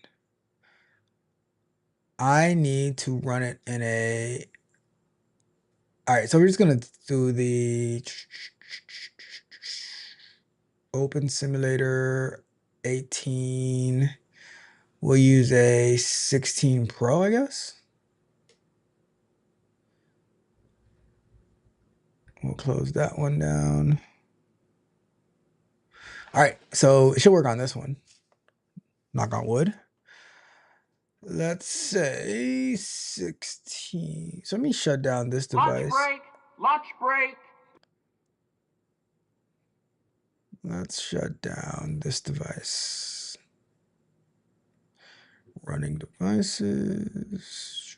I need to run it in a. All right, so we're just gonna do the open simulator 18. We'll use a 16 Pro, I guess. We'll close that one down. All right, so it should work on this one. Knock on wood. Let's say 16. So let me shut down this device. Lunch break. Let's shut down this device. Running devices.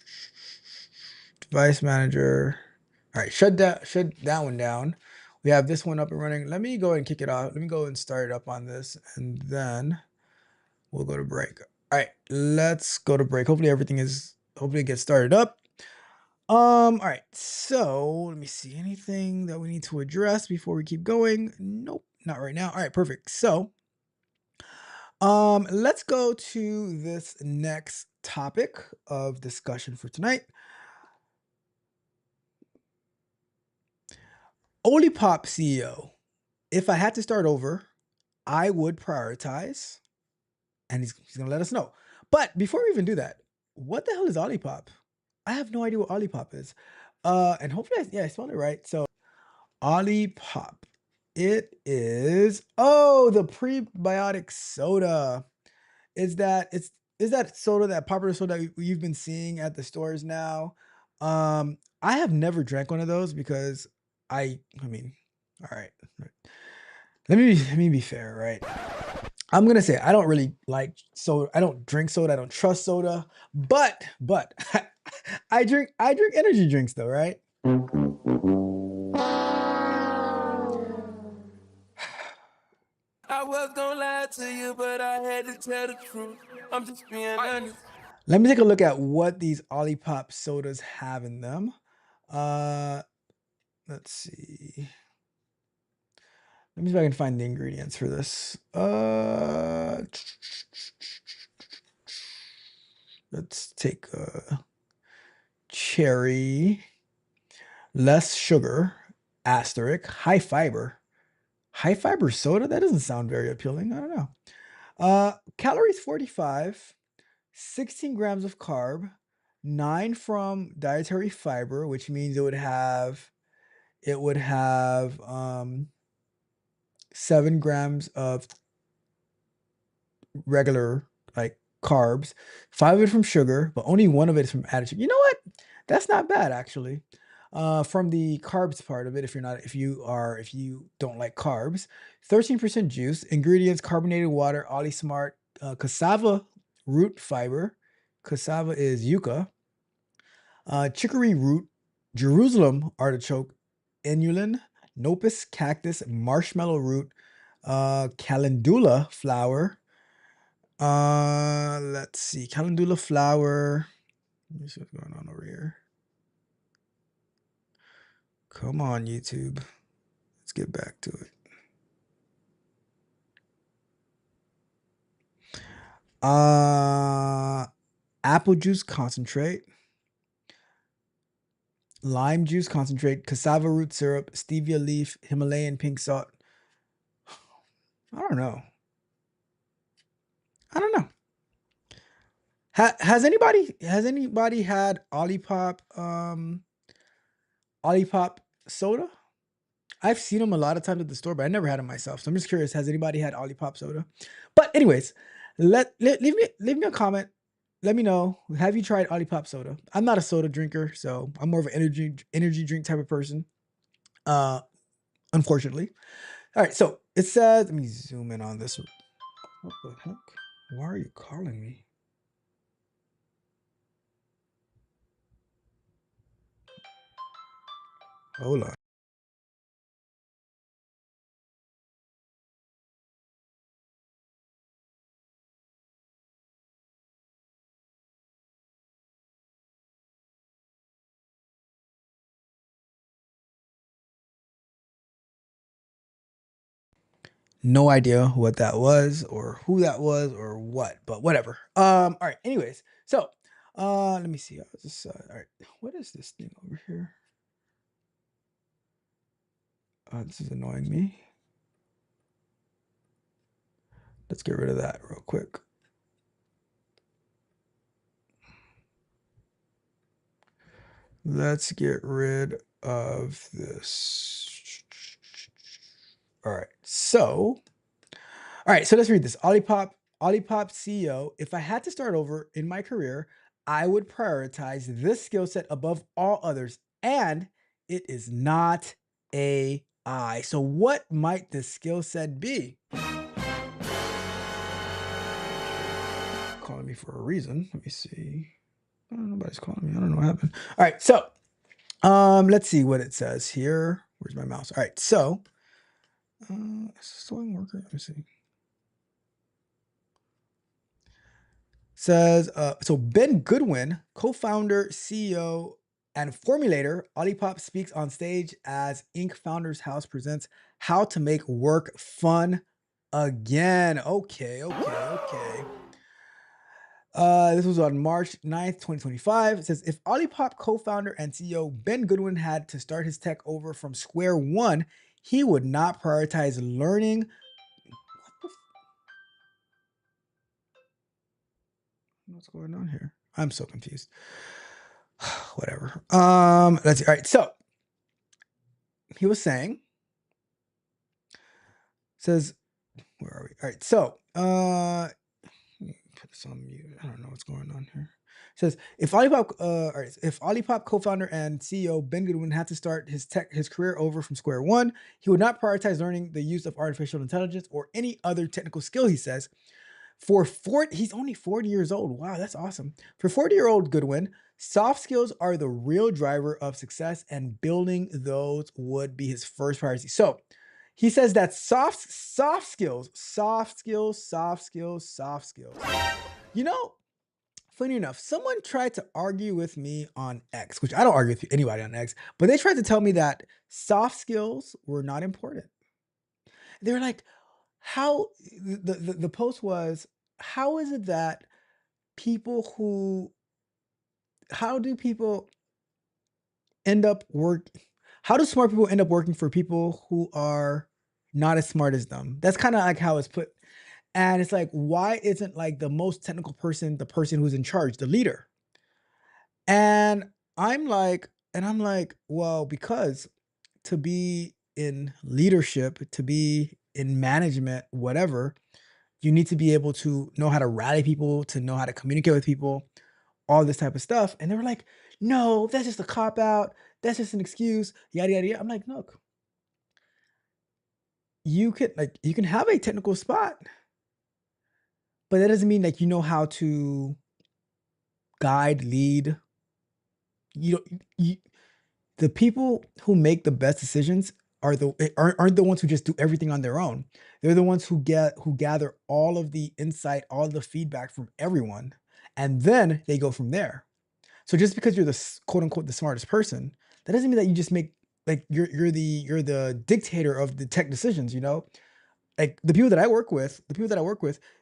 Device manager. All right, shut that one down. We have this one up and running. Let me go and kick it off. Let me go and start it up on this, and then we'll go to break. All right, let's go to break. Hopefully it gets started up. All right, so let me see, anything that we need to address before we keep going? Nope, not right now. All right, perfect. So let's go to this next topic of discussion for tonight. Olipop CEO. If I had to start over, I would prioritize, and he's gonna let us know. But before we even do that, what the hell is Olipop? I have no idea what Olipop is. And hopefully, I spelled it right. So Olipop. It is the prebiotic soda. Is that soda, that popular soda you've been seeing at the stores now? I have never drank one of those because I mean, all right. Let me be fair, right? I'm gonna say I don't really like soda. I don't drink soda. I don't trust soda. But I drink energy drinks though, right? was gonna lie to you, but I had to tell the truth. I'm just being honest. Let me take a look at what these Olipop sodas have in them. Let's see. Let me see if I can find the ingredients for this. Let's take cherry, less sugar, asterisk, high fiber. High fiber soda? That doesn't sound very appealing. I don't know. Calories 45, 16 grams of carb, 9 from dietary fiber, which means it would have 7 grams of regular like carbs, 5 of it from sugar, but only 1 of it is from added sugar. You know what? That's not bad actually. From the carbs part of it, if you don't like carbs, 13% juice, ingredients: carbonated water, Ollie Smart, cassava root fiber. Cassava is yucca. Chicory root, Jerusalem artichoke, inulin, nopus cactus, marshmallow root, calendula flower. Let's see, calendula flower. Let me see what's going on over here. Come on, YouTube. Let's get back to it. Apple juice concentrate, lime juice concentrate, cassava root syrup, stevia leaf, Himalayan pink salt. I don't know. Has anybody had Olipop soda? I've seen them a lot of times at the store, but I never had them myself. So I'm just curious, has anybody had Olipop soda? But anyways, leave me a comment. Let me know. Have you tried Olipop soda? I'm not a soda drinker, so I'm more of an energy drink type of person. Unfortunately. All right, so it says, let me zoom in on this one. What the heck? Why are you calling me? Hold on. No idea what that was or who that was or what, but whatever. All right, anyways, so let me see. All right, what is this thing over here? This is annoying me. Let's get rid of that real quick. Let's get rid of this. All right, so let's read this. Olipop CEO. If I had to start over in my career, I would prioritize this skill set above all others, and it is not AI. So what might this skill set be? Calling me for a reason. Let me see. Oh, nobody's calling me. I don't know what happened. All right, so let's see what it says here. Where's my mouse? All right, so is this the one working? Let me see. Says so Ben Goodwin, co-founder, CEO, and formulator, Olipop speaks on stage as Inc. Founders House presents How to Make Work Fun Again. Okay. This was on March 9th, 2025. It says, if Olipop co-founder and CEO Ben Goodwin had to start his tech over from square one, he would not prioritize learning. What's going on here? I'm so confused. Whatever. Let's see. All right. So he was saying, says, where are we? All right. So, put this on mute. I don't know what's going on here. It says, if Olipop co-founder and CEO Ben Goodwin had to start his career over from square one, he would not prioritize learning the use of artificial intelligence or any other technical skill, he says. He's only 40 years old. Wow, that's awesome. For 40-year-old Goodwin, soft skills are the real driver of success, and building those would be his first priority. So He says that soft skills. You know, funny enough, someone tried to argue with me on X, which I don't argue with anybody on X, but they tried to tell me that soft skills were not important. They were like, how the post was, how is it that people who how do people end up work how do smart people end up working for people who are not as smart as them? That's kind of like how it's put. And it's like, why isn't like the most technical person the person who's in charge, the leader? And I'm like, well, because to be in leadership, to be in management, whatever, you need to be able to know how to rally people, to know how to communicate with people, all this type of stuff. And they were like, no, that's just a cop out. That's just an excuse. Yada yada yada. I'm like, look, you can have a technical spot, but that doesn't mean like you know how to guide, lead. You don't you the people who make the best decisions aren't the ones who just do everything on their own. They're the ones who gather all of the insight, all the feedback from everyone, and then they go from there. So just because you're the quote unquote the smartest person, that doesn't mean that you just make like you're the dictator of the tech decisions, you know? Like the people that I work with,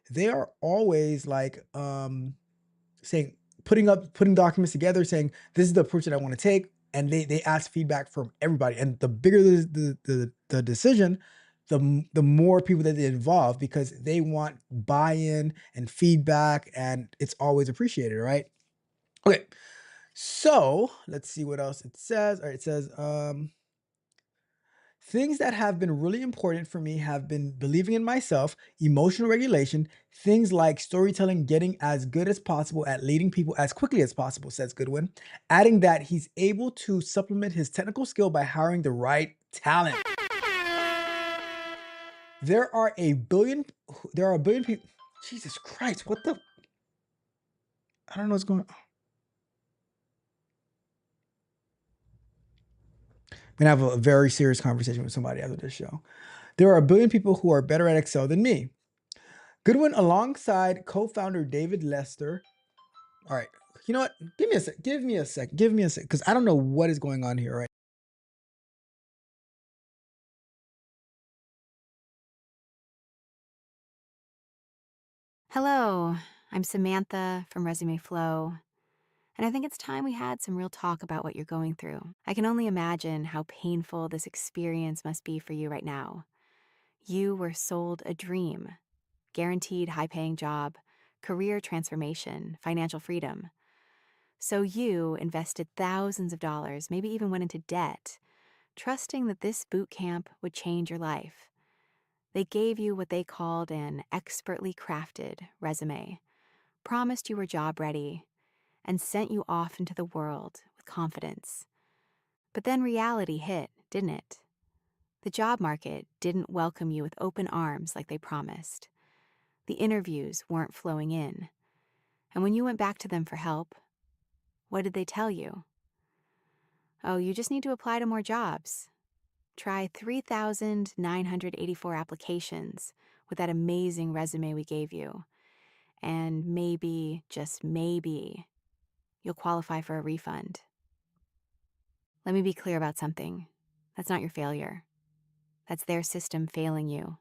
they are always like saying putting documents together saying this is the approach that I want to take, and they ask feedback from everybody, and the bigger the decision, the more people that they involve because they want buy-in and feedback, and it's always appreciated, right? Okay, so let's see what else it says. All right, it says things that have been really important for me have been believing in myself, emotional regulation, things like storytelling, getting as good as possible at leading people as quickly as possible, says Goodwin, adding that he's able to supplement his technical skill by hiring the right talent. There are a billion people. Jesus Christ, what the? I don't know what's going on. I'm gonna have a very serious conversation with somebody after this show. There are a billion people who are better at Excel than me. Goodwin, alongside co-founder David Lester. All right, you know what? Give me a sec. Give me a sec. Give me a sec, because I don't know what is going on here. Right. Hello, I'm Samantha from Resume Flow, and I think it's time we had some real talk about what you're going through. I can only imagine how painful this experience must be for you right now. You were sold a dream, guaranteed high-paying job, career transformation, financial freedom. So you invested thousands of dollars, maybe even went into debt, trusting that this boot camp would change your life. They gave you what they called an expertly crafted resume, promised you were job ready, and sent you off into the world with confidence. But then reality hit, didn't it? The job market didn't welcome you with open arms like they promised. The interviews weren't flowing in. And when you went back to them for help, what did they tell you? Oh, you just need to apply to more jobs. Try 3,984 applications with that amazing resume we gave you. And maybe, just maybe, you'll qualify for a refund. Let me be clear about something. That's not your failure. That's their system failing you.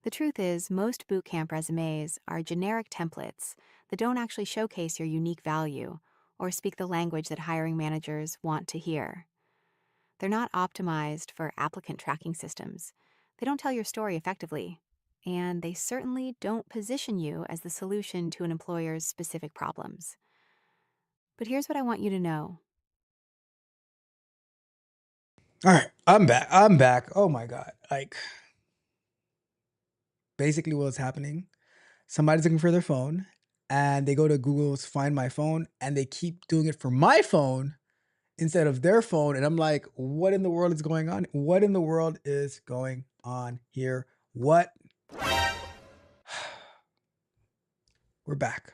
The truth is, most bootcamp resumes are generic templates that don't actually showcase your unique value or speak the language that hiring managers want to hear. They're not optimized for applicant tracking systems. They don't tell your story effectively. And they certainly don't position you as the solution to an employer's specific problems. But here's what I want you to know. All right, I'm back. I'm back. Oh my God. Like, basically what's happening, somebody's looking for their phone and they go to Google's Find My Phone and they keep doing it for my phone instead of their phone. And I'm like, what in the world is going on? What in the world is going on here? What? We're back.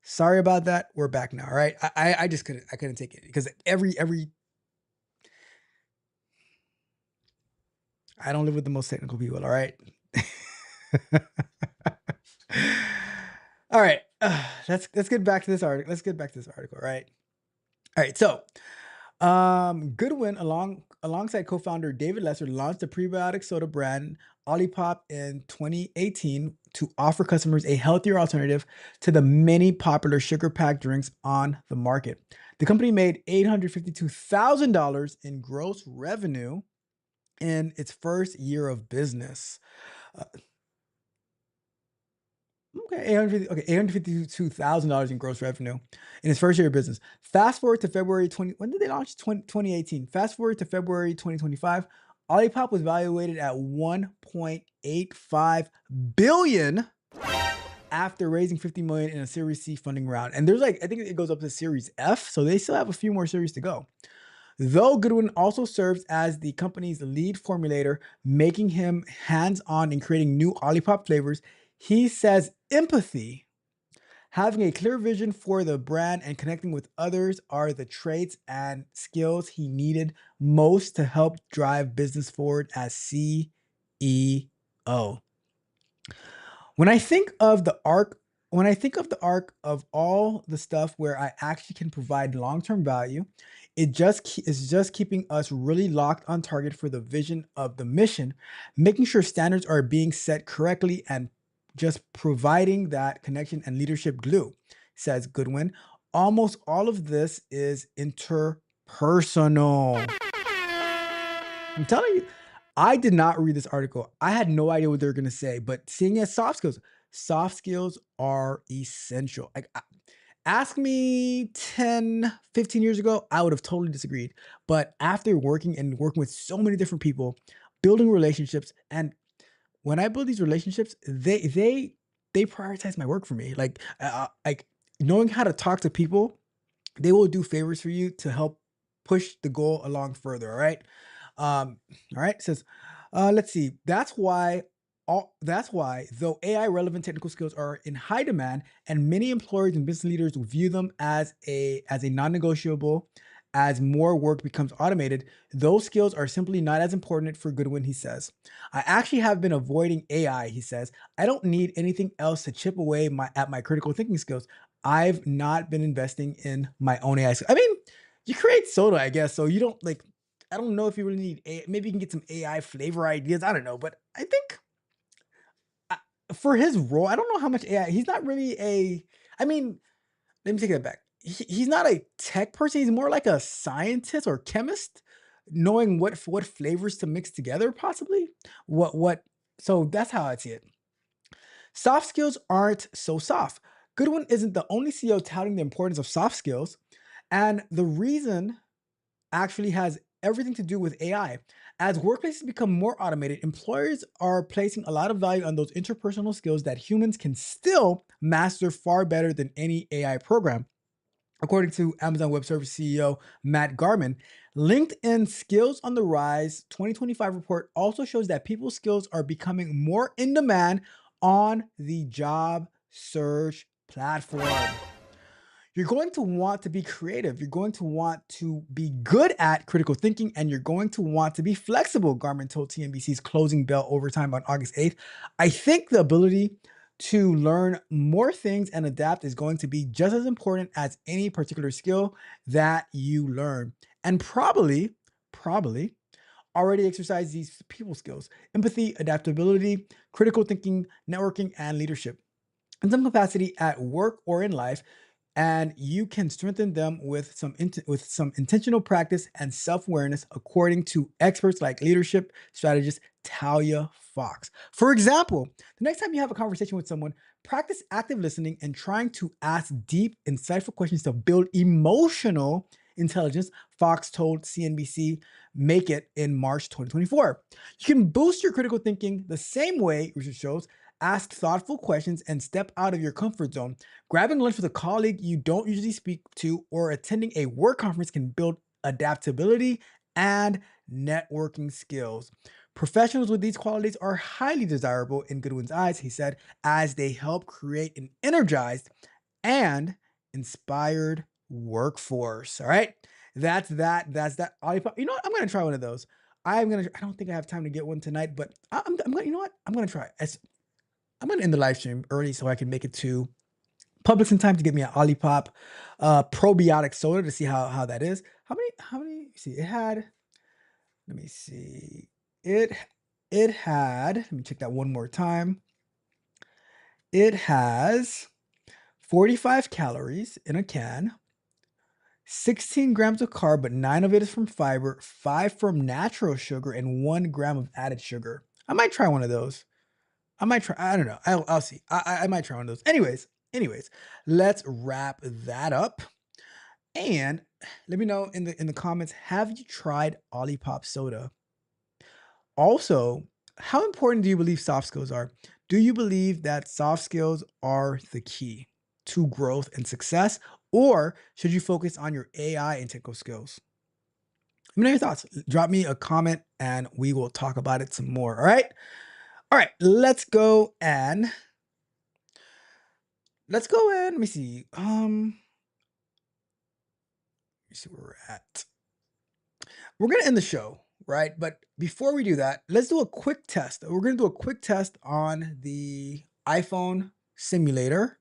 Sorry about that. We're back now. All right. I just couldn't take it because every I don't live with the most technical people, all right? All right. Let's get back to this article. Let's get back to this article, right? All right. So, Goodwin, alongside co-founder David Lesser, launched the prebiotic soda brand Olipop in 2018 to offer customers a healthier alternative to the many popular sugar-packed drinks on the market. The company made $852,000 in gross revenue in its first year of business. $852,000 in gross revenue in its first year of business. Fast forward to February 20. When did they launch? 2018. Fast forward to February 2025. Olipop was valuated at 1.85 billion after raising 50 million in a Series C funding round. And there's I think it goes up to Series F, so they still have a few more series to go. Though Goodwin also serves as the company's lead formulator, making him hands-on in creating new Olipop flavors, he says empathy, having a clear vision for the brand, and connecting with others are the traits and skills he needed most to help drive business forward as CEO. When I think of the arc of all the stuff where I actually can provide long-term value, it's just keeping us really locked on target for the vision of the mission, making sure standards are being set correctly, and just providing that connection and leadership glue, says Goodwin. Almost all of this is interpersonal. I'm telling you, I did not read this article. I had no idea what they were going to say, but seeing as soft skills are essential. Ask me 10, 15 years ago, I would have totally disagreed. But after working with so many different people, building relationships, and when I build these relationships, they prioritize my work for me. Like knowing how to talk to people, they will do favors for you to help push the goal along further. All right. All right. It says, let's see. That's why, though AI relevant technical skills are in high demand, and many employers and business leaders view them as a non-negotiable as more work becomes automated, those skills are simply not as important for Goodwin, he says. I actually have been avoiding AI, he says. I don't need anything else to chip away at my critical thinking skills. I've not been investing in my own AI. I mean, you create soda, I guess, so you don't I don't know if you really need AI. Maybe you can get some AI flavor ideas. I don't know, but I think for his role, I don't know how much AI. He's not really I mean, let me take that back. He's not a tech person. He's more like a scientist or chemist, knowing what flavors to mix together, possibly. So that's how I see it. Soft skills aren't so soft. Goodwin isn't the only CEO touting the importance of soft skills, and the reason actually has everything to do with AI. As workplaces become more automated, employers are placing a lot of value on those interpersonal skills that humans can still master far better than any AI program. According to Amazon Web Services CEO Matt Garman, LinkedIn Skills on the Rise 2025 report also shows that people's skills are becoming more in demand on the job search platform. You're going to want to be creative. You're going to want to be good at critical thinking, and you're going to want to be flexible, Garmin told TNBC's Closing Bell Overtime on August 8th. I think the ability to learn more things and adapt is going to be just as important as any particular skill that you learn. And probably already exercise these people skills: empathy, adaptability, critical thinking, networking, and leadership in some capacity at work or in life. And you can strengthen them with some intentional practice and self-awareness, according to experts like leadership strategist Talia Fox. For example, the next time you have a conversation with someone, practice active listening and trying to ask deep, insightful questions to build emotional intelligence, Fox told CNBC Make It in March 2024. You can boost your critical thinking the same way, research shows. Ask thoughtful questions and step out of your comfort zone. Grabbing lunch with a colleague you don't usually speak to or attending a work conference can build adaptability and networking skills. Professionals with these qualities are highly desirable in Goodwin's eyes, he said, as they help create an energized and inspired workforce. All right. That's that. You know what? I'm going to try one of those. I don't think I have time to get one tonight, but I'm gonna, you know what? I'm gonna try. I'm gonna end the live stream early so I can make it to Publix in time to get me an Olipop probiotic soda to see how that is. How many see it had? Let me see. It had, let me check that one more time. It has 45 calories in a can, 16 grams of carb, but 9 of it is from fiber, 5 from natural sugar, and 1 gram of added sugar. I might try one of those. I might try. I don't know. I'll see. I might try one of those. Anyways, let's wrap that up. And let me know in the comments, have you tried Olipop soda? Also, how important do you believe soft skills are? Do you believe that soft skills are the key to growth and success, or should you focus on your AI and technical skills? Let me know your thoughts. Drop me a comment and we will talk about it some more. All right. All right. Let's go and let me see. Let me see where we're at. We're gonna end the show, right? But before we do that, let's do a quick test. We're gonna do a quick test on the iPhone simulator.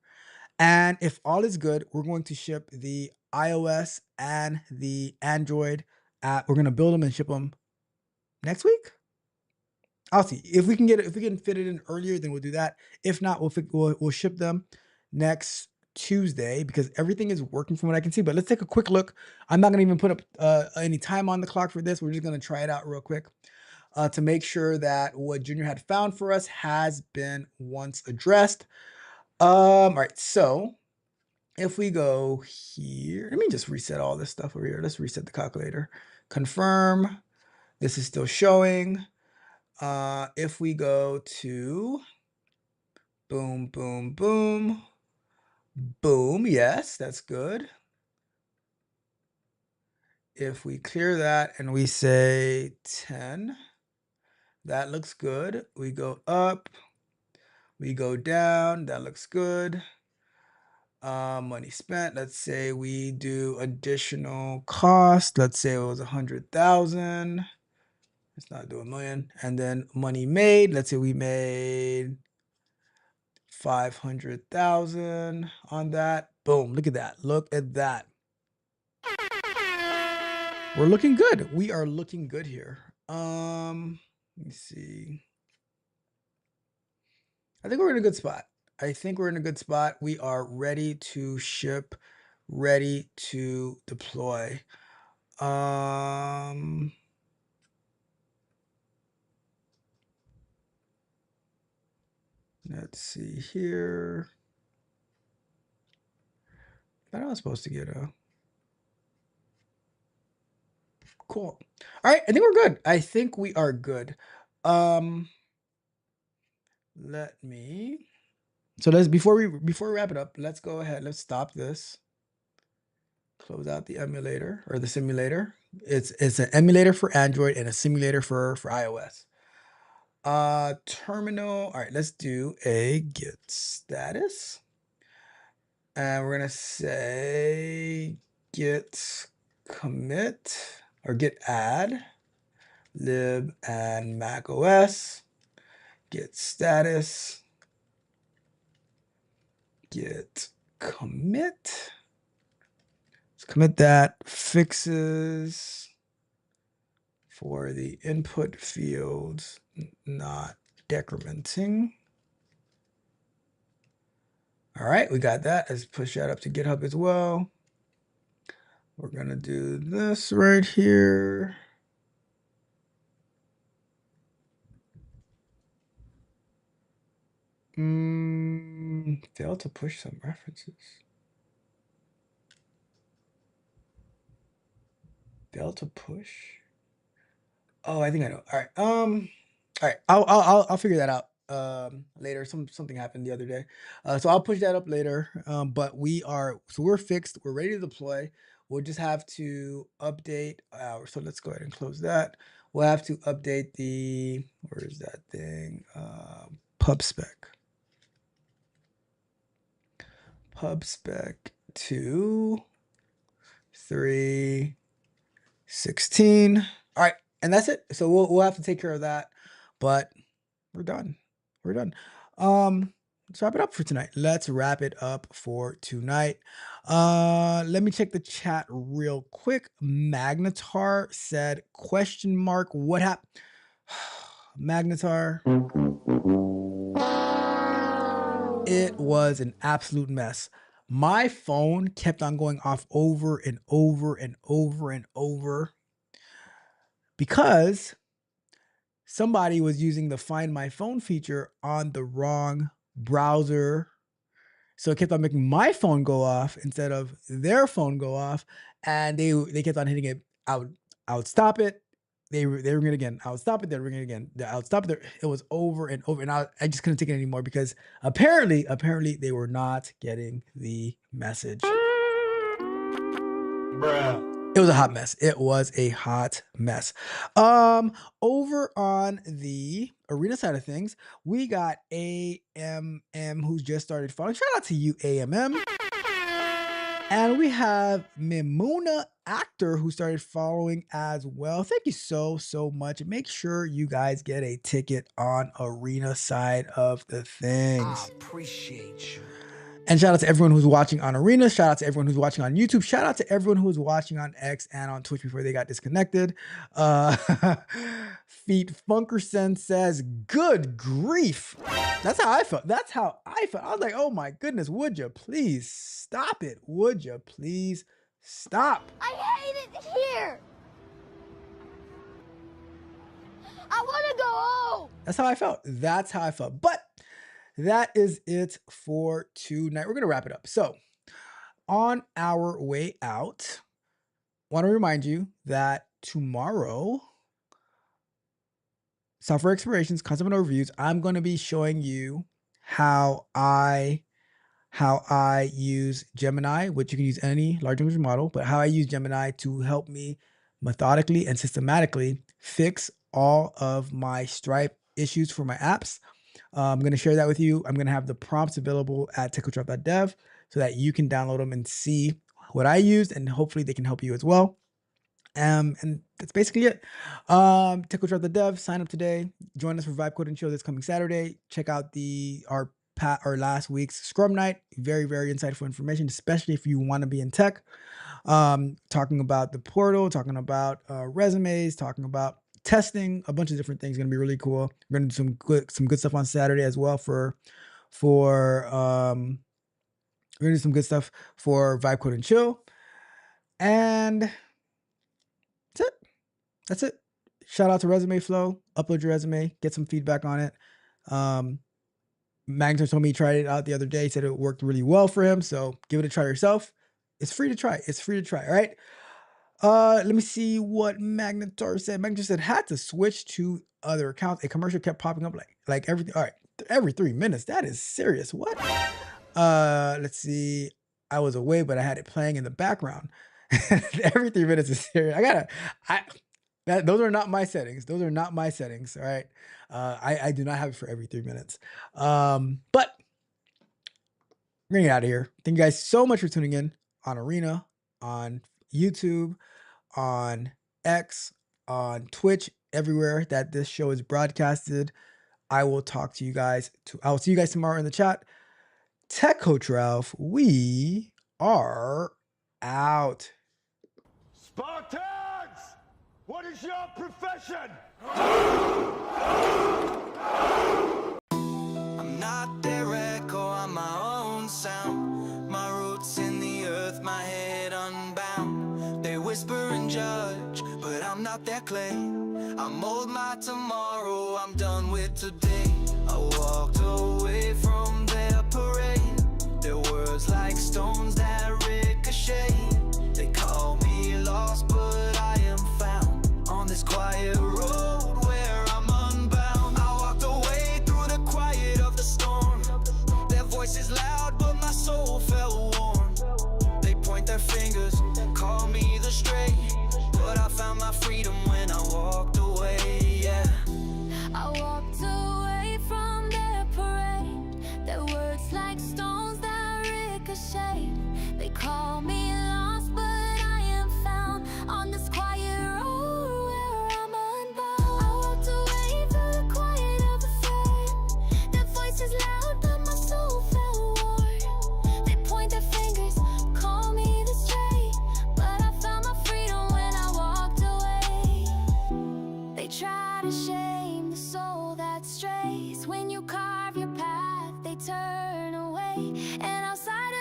And if all is good, we're going to ship the iOS and the Android app. We're gonna build them and ship them next week. I'll see if we can get it. If we can fit it in earlier, then we'll do that. If not, we'll ship them next Tuesday because everything is working from what I can see. But let's take a quick look. I'm not gonna even put up any time on the clock for this. We're just gonna try it out real quick to make sure that what Junior had found for us has been once addressed. All right, so if we go here, let me just reset all this stuff over here. Let's reset the calculator. Confirm. This is still showing. If we go to boom, boom, boom, boom, yes, that's good. If we clear that and we say 10, that looks good. We go up, we go down, that looks good. Money spent, let's say we do additional cost. Let's say it was 100,000. Let's not do a million. And then money made, let's say we made 500,000 on that. Boom, look at that. Look at that. We're looking good. We are looking good here. Let me see. I think we're in a good spot. We are ready to ship, ready to deploy. Let's see here. I was supposed to get a cool. All right, I think we're good. I think we are good. Let me. So let's before we wrap it up, let's go ahead. Let's stop this. Close out the emulator or the simulator. It's an emulator for Android and a simulator for iOS. Terminal. All right, let's do a git status. And we're gonna say git commit or git add lib and Mac OS, git status, git commit. Let's commit that. Fixes for the input fields not decrementing. All right, we got that. Let's push that up to GitHub as well. We're gonna do this right here. Failed to push some references. Failed to push. Oh, I think I know. All right. All right. I'll figure that out later. Something happened the other day. So I'll push that up later. But we're fixed. We're ready to deploy. We'll just have to update so let's go ahead and close that. We'll have to update the where is that thing? Pub spec to 3.16. All right, And that's it. So we'll have to take care of that. But we're done. We're done. Let's wrap it up for tonight. Let's wrap it up for tonight. Let me check the chat real quick. Magnetar said, question mark, what happened? Magnetar. It was an absolute mess. My phone kept on going off over and over and over and over because somebody was using the Find My Phone feature on the wrong browser. So it kept on making my phone go off instead of their phone go off. And they kept on hitting it. I would stop it. They ring it again. I would stop it. They'd ring it again. I would stop it. It was over and over. And I just couldn't take it anymore because apparently they were not getting the message. Bruh. It was a hot mess. It was a hot mess. Over on the arena side of things, we got AMM who just started following. Shout out to you, AMM. And we have Mimuna Actor who started following as well. Thank you so much. Make sure you guys get a ticket on arena side of the things. I appreciate you. And shout out to everyone who's watching on Arena. Shout out to everyone who's watching on YouTube. Shout out to everyone who's watching on X and on Twitch before they got disconnected. Feet Funkerson says, good grief. That's how I felt. That's how I felt. I was like, oh my goodness, would you please stop it? Would you please stop? I hate it here. I want to go home. That's how I felt. That's how I felt. But that is it for tonight. We're going to wrap it up. So on our way out, want to remind you that tomorrow, software explorations, concept and overviews, I'm going to be showing you how I use Gemini, which you can use any large language model, but how I use Gemini to help me methodically and systematically fix all of my Stripe issues for my apps. I'm going to share that with you. I'm going to have the prompts available at techcoachralph.dev so that you can download them and see what I used, and hopefully they can help you as well. And that's basically it. techcoachralph.dev, sign up today. Join us for Vibe Code and Show this coming Saturday. Check out our last week's Scrum Night. Very insightful information, especially if you want to be in tech. Talking about the portal, talking about resumes, talking about testing, a bunch of different things. Going to be really cool. We're going to do some good stuff on Saturday as well for we're going to do some good stuff for Vibe Code and Chill. And that's it. Shout out to Resume Flow. Upload your resume, get some feedback on it. Magnetar told me he tried it out the other day. He said it worked really well for him. So give it a try yourself. It's free to try. It's free to try. All right. Let me see what Magnetar said. Magnetar said had to switch to other accounts. A commercial kept popping up like everything. All right, every 3 minutes. That is serious. What? Let's see. I was away, but I had it playing in the background. Every 3 minutes is serious. Those are not my settings. Those are not my settings. All right. I do not have it for every 3 minutes. But we're gonna get out of here. Thank you guys so much for tuning in on Arena, on YouTube, on X, on Twitch, everywhere that this show is broadcasted. I will see you guys tomorrow in the chat. Tech Coach Ralph, we are out. Spartans! What is your profession? I'm not their echo, I'm my own sound. My roots in the earth, my head unbound. They whisper and judge, but I'm not their clay. I mold my tomorrow, I'm done with today. I walked away from their parade. Their words like stones that ricochet. They call me lost, but I am found on this quiet road where I'm unbound. I walked away through the quiet of the storm. Their voices loud, but my soul felt warm. They point their fingers, call me the stray, but I found my freedom when I walked away, yeah. I walked away from their parade. Their words like stones that ricochet. They call me lost, but I am found on this quiet road where I'm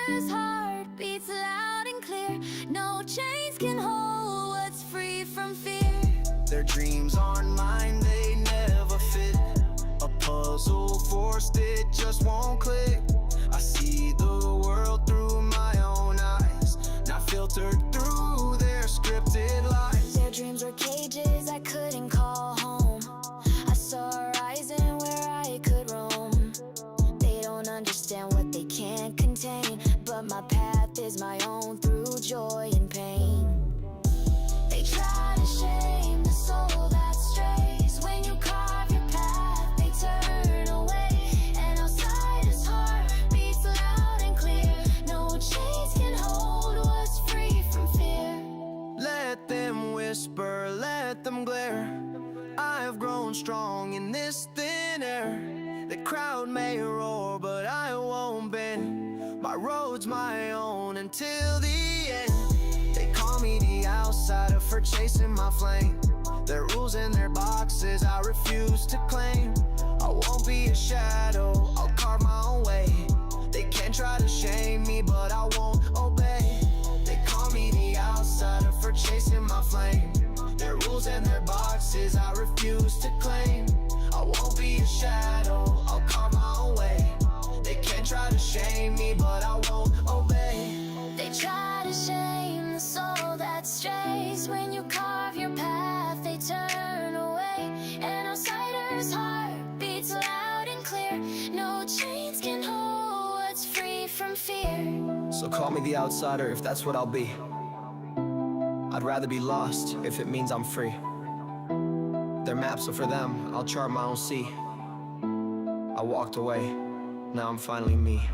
outsider's heart beats loud and clear. No chains can hold what's free from fear. Their dreams aren't mine, they never fit. A puzzle forced, it just won't click. I see the world through my own eyes, not filtered through their scripted lies. Their dreams were cages I couldn't call home. I saw a horizon where I could roam. They don't understand what they can't contain, but my path is my own through joy and pain. They try to shame the soul that strays. When you carve your path, they turn away. An outsider's heart beats loud and clear. No chains can hold what's free from fear. Let them whisper, let them glare. I've grown strong in this thin air. The crowd may roar, but I won't bend. My road's my own until the end. They call me the outsider for chasing my flame. Their rules and their boxes I refuse to claim. I won't be a shadow, I'll carve my own way. They can try to shame me, but I won't obey. They call me the outsider for chasing my flame. Their rules and their boxes I refuse to claim. I won't be a shadow, I'll carve my own way. They can try to shame me, but I won't obey. They try to shame the soul that strays. When you carve your path, they turn away. An outsider's heart beats loud and clear. No chains can hold what's free from fear. So call me the outsider if that's what I'll be. I'd rather be lost if it means I'm free. Their maps are for them, I'll chart my own sea. I walked away, now I'm finally me.